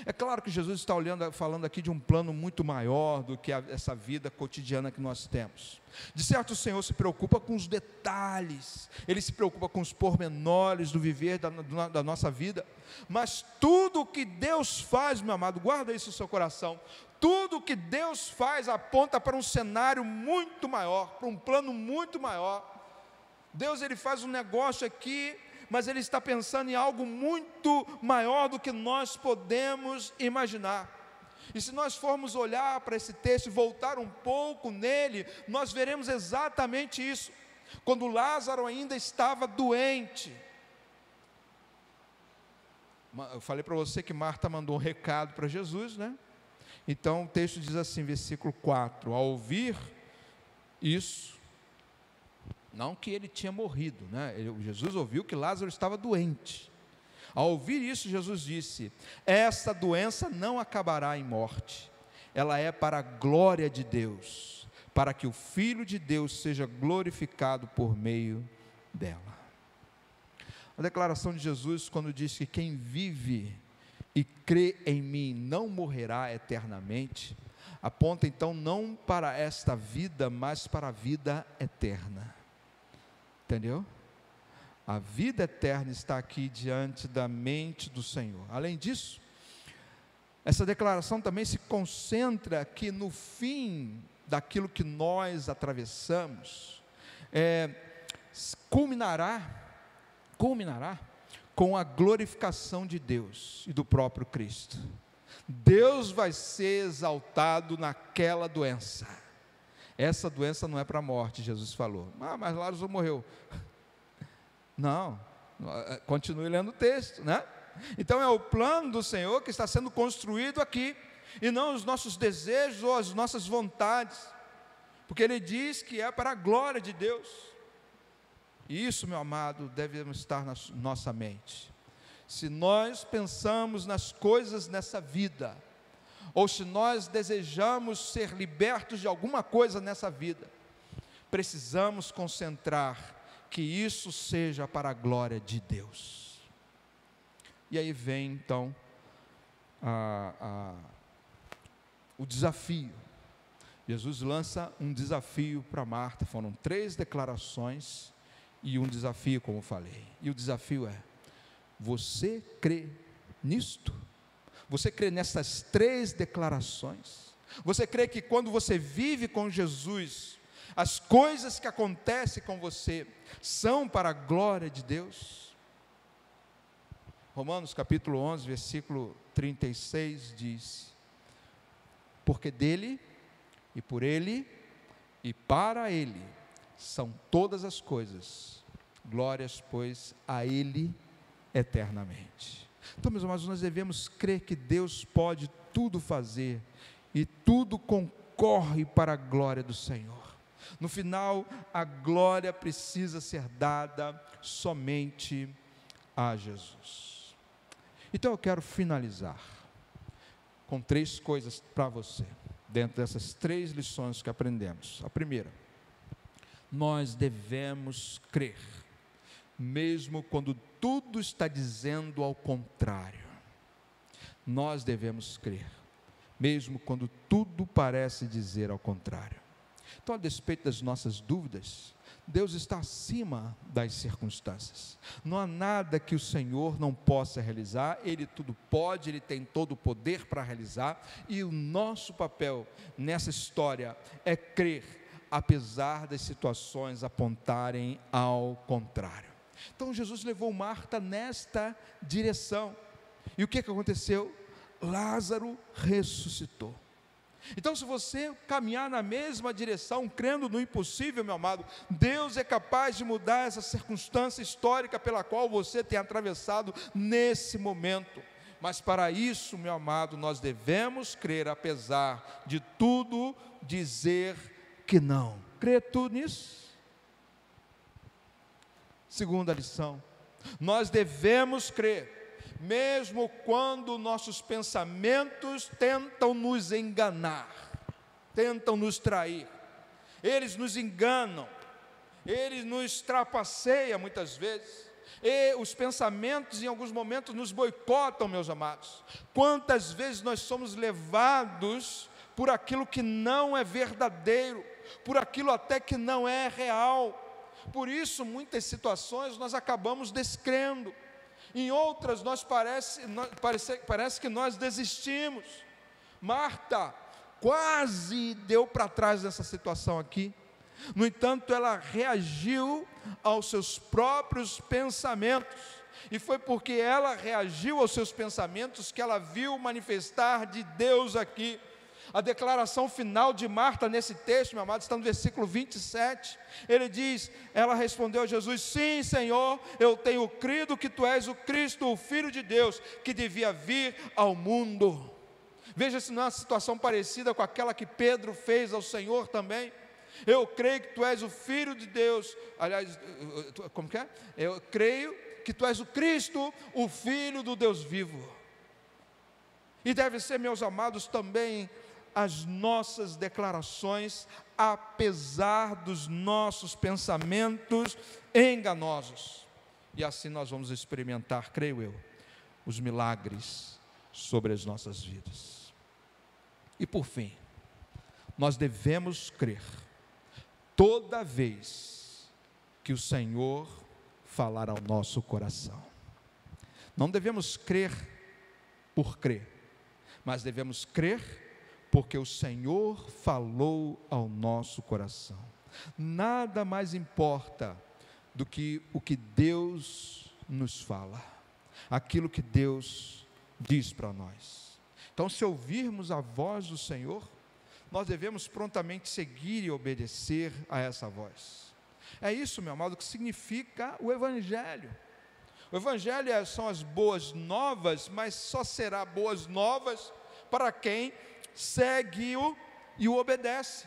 É claro que Jesus está falando aqui de um plano muito maior do que essa vida cotidiana que nós temos. De certo, o Senhor se preocupa com os detalhes, Ele se preocupa com os pormenores do viver da nossa vida, mas tudo o que Deus faz, meu amado, guarda isso no seu coração, tudo o que Deus faz aponta para um cenário muito maior, para um plano muito maior. Deus, Ele faz um negócio aqui, mas Ele está pensando em algo muito maior do que nós podemos imaginar. E se nós formos olhar para esse texto e voltar um pouco nele, nós veremos exatamente isso. Quando Lázaro ainda estava doente, eu falei para você que Marta mandou um recado para Jesus, né? Então o texto diz assim, versículo 4: ao ouvir isso, não que ele tinha morrido, né? Jesus ouviu que Lázaro estava doente. Ao ouvir isso, Jesus disse: essa doença não acabará em morte, ela é para a glória de Deus, para que o Filho de Deus seja glorificado por meio dela. A declaração de Jesus, quando diz que quem vive e crê em mim não morrerá eternamente, aponta então não para esta vida, mas para a vida eterna. Entendeu? A vida eterna está aqui diante da mente do Senhor. Além disso, essa declaração também se concentra aqui no fim daquilo que nós atravessamos, culminará com a glorificação de Deus e do próprio Cristo. Deus vai ser exaltado naquela doença. Essa doença não é para a morte, Jesus falou. Mas Lázaro morreu. Não, continue lendo o texto, né? Então é o plano do Senhor que está sendo construído aqui, e não os nossos desejos ou as nossas vontades, porque Ele diz que é para a glória de Deus. E isso, meu amado, deve estar na nossa mente. Se nós pensamos nas coisas nessa vida, ou se nós desejamos ser libertos de alguma coisa nessa vida, precisamos concentrar que isso seja para a glória de Deus. E aí vem então o desafio. Jesus lança um desafio para Marta. Foram 3 declarações e um desafio, como falei. E o desafio é: você crê nisto? Você crê nessas 3 declarações? Você crê que quando você vive com Jesus, as coisas que acontecem com você são para a glória de Deus? Romanos capítulo 11, versículo 36 diz: porque dele, e por ele, e para ele, são todas as coisas, glórias, pois, a ele eternamente. Então, meus amados, nós devemos crer que Deus pode tudo fazer, e tudo concorre para a glória do Senhor. No final, a glória precisa ser dada somente a Jesus. Então eu quero finalizar com 3 coisas para você, dentro dessas 3 lições que aprendemos. A primeira: nós devemos crer, mesmo quando tudo está dizendo ao contrário. Nós devemos crer, mesmo quando tudo parece dizer ao contrário. Então, a despeito das nossas dúvidas, Deus está acima das circunstâncias. Não há nada que o Senhor não possa realizar. Ele tudo pode, Ele tem todo o poder para realizar, e o nosso papel nessa história é crer, apesar das situações apontarem ao contrário. Então Jesus levou Marta nesta direção, e o que aconteceu? Lázaro ressuscitou. Então, se você caminhar na mesma direção, crendo no impossível, meu amado, Deus é capaz de mudar essa circunstância histórica pela qual você tem atravessado nesse momento. Mas para isso, meu amado, nós devemos crer, apesar de tudo dizer que não. Crê tu nisso? Segunda lição, nós devemos crer, mesmo quando nossos pensamentos tentam nos enganar, tentam nos trair. Eles nos enganam, eles nos trapaceiam muitas vezes, e os pensamentos em alguns momentos nos boicotam, meus amados. Quantas vezes nós somos levados por aquilo que não é verdadeiro, por aquilo até que não é real. Por isso, muitas situações nós acabamos descrendo, em outras parece que nós desistimos. Marta quase deu para trás nessa situação aqui. No entanto, ela reagiu aos seus próprios pensamentos, e foi porque ela reagiu aos seus pensamentos que ela viu manifestar de Deus aqui. A declaração final de Marta nesse texto, meu amado, está no versículo 27. Ele diz, ela respondeu a Jesus: sim, Senhor, eu tenho crido que tu és o Cristo, o Filho de Deus, que devia vir ao mundo. Veja se não é uma situação parecida com aquela que Pedro fez ao Senhor também. Eu creio que tu és o Filho de Deus. Aliás, como que é? Eu creio que tu és o Cristo, o Filho do Deus vivo. E deve ser, meus amados, também as nossas declarações, apesar dos nossos pensamentos enganosos. E assim nós vamos experimentar, creio eu, os milagres sobre as nossas vidas. E por fim, nós devemos crer toda vez que o Senhor falar ao nosso coração. Não devemos crer por crer, mas devemos crer porque o Senhor falou ao nosso coração. Nada mais importa do que o que Deus nos fala, aquilo que Deus diz para nós. Então, se ouvirmos a voz do Senhor, nós devemos prontamente seguir e obedecer a essa voz. É isso, meu amado, que significa o Evangelho. O Evangelho são as boas novas, mas só será boas novas para quem segue-o e o obedece.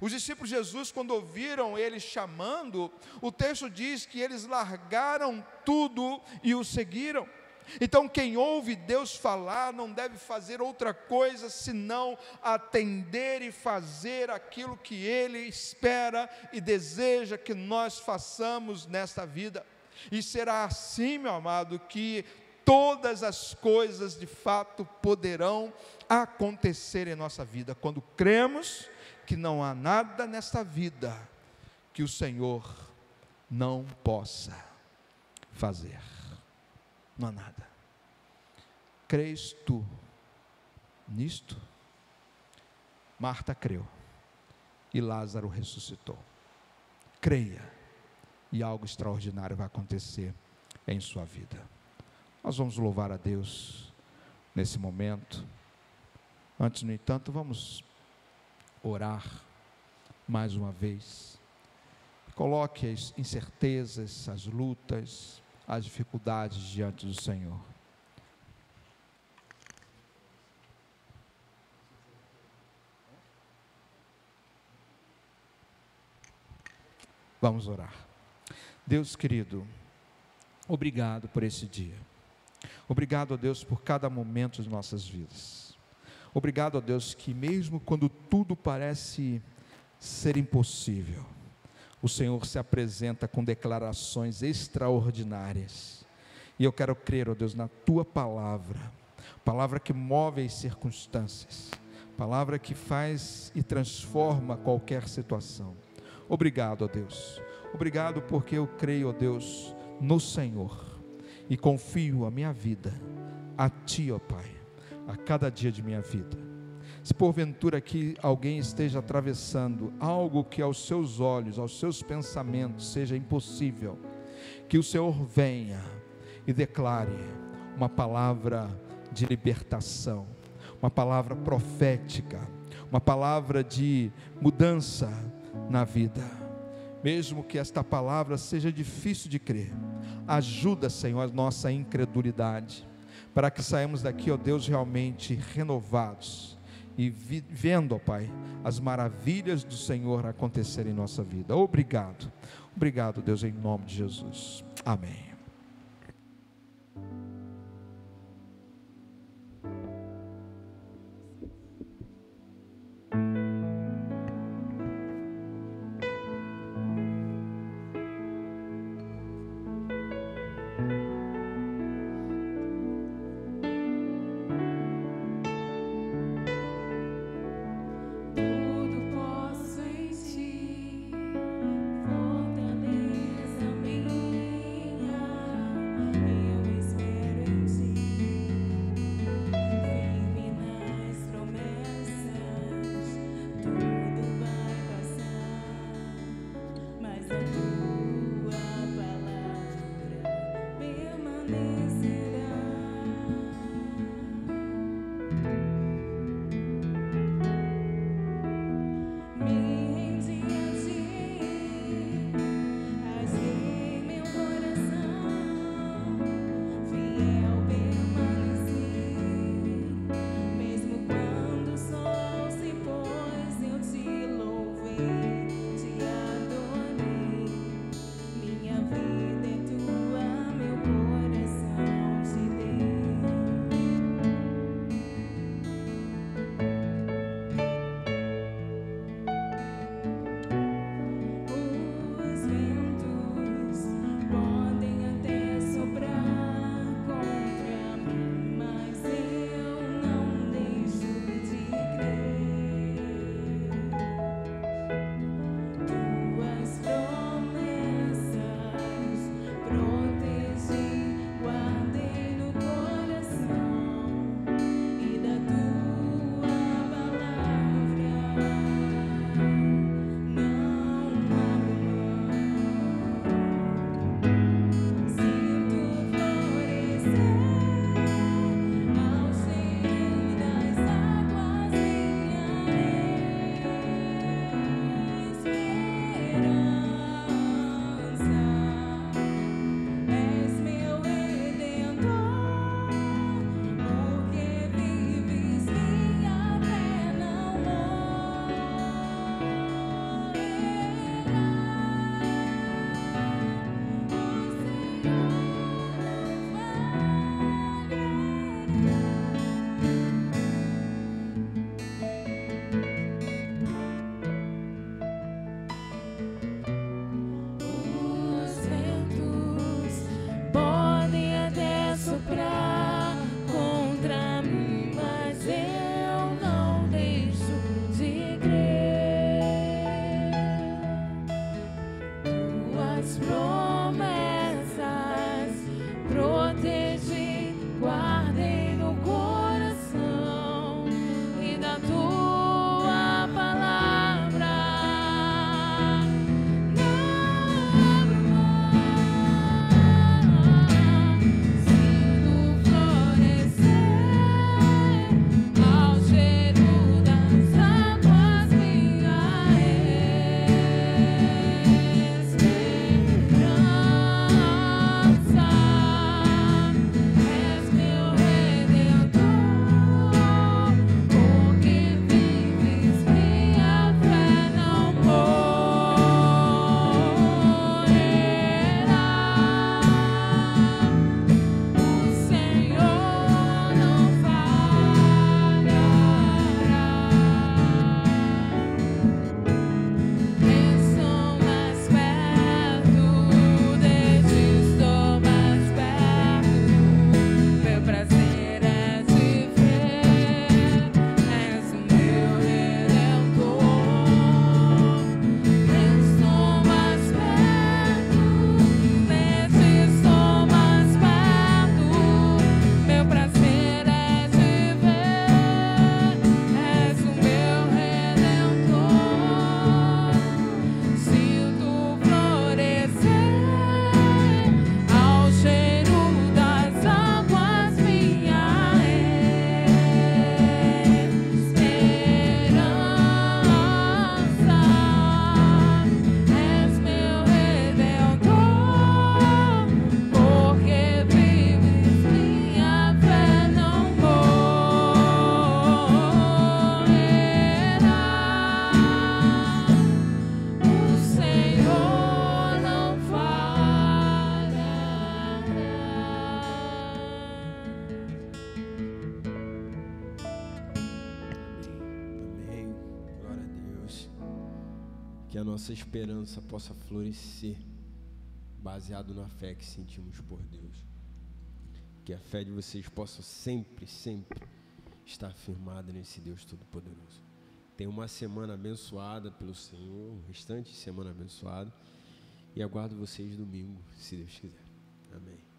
Os discípulos de Jesus, quando ouviram ele chamando, o texto diz que eles largaram tudo e o seguiram. Então, quem ouve Deus falar não deve fazer outra coisa senão atender e fazer aquilo que Ele espera e deseja que nós façamos nesta vida. E será assim, meu amado, que todas as coisas de fato poderão acontecer em nossa vida, quando cremos que não há nada nesta vida que o Senhor não possa fazer. Não há nada. Crês tu nisto? Marta creu e Lázaro ressuscitou. Creia e algo extraordinário vai acontecer em sua vida. Nós vamos louvar a Deus nesse momento. Antes, no entanto, vamos orar mais uma vez. Coloque as incertezas, as lutas, as dificuldades diante do Senhor. Vamos orar. Deus querido, obrigado por esse dia. Obrigado, ó Deus, por cada momento de nossas vidas. Obrigado, ó Deus, que mesmo quando tudo parece ser impossível, o Senhor se apresenta com declarações extraordinárias. E eu quero crer, ó Deus, na Tua palavra, palavra que move as circunstâncias, palavra que faz e transforma qualquer situação. Obrigado, ó Deus. Obrigado porque eu creio, ó Deus, no Senhor e confio a minha vida a Ti, ó Pai, a cada dia de minha vida. Se porventura aqui alguém esteja atravessando algo que aos seus olhos, aos seus pensamentos seja impossível, que o Senhor venha e declare uma palavra de libertação, uma palavra profética, uma palavra de mudança na vida. Mesmo que esta palavra seja difícil de crer, ajuda, Senhor, a nossa incredulidade, para que saímos daqui, ó Deus, realmente renovados e vendo, ó Pai, as maravilhas do Senhor acontecerem em nossa vida. Obrigado, obrigado, Deus, em nome de Jesus, amém. Tudo posso em ti, fortaleza minha. que a nossa esperança possa florescer, baseado na fé que sentimos por Deus. Que a fé de vocês possa sempre, sempre estar firmada nesse Deus Todo-Poderoso. Tenha uma semana abençoada pelo Senhor, o restante de semana abençoada, e aguardo vocês domingo, se Deus quiser. Amém.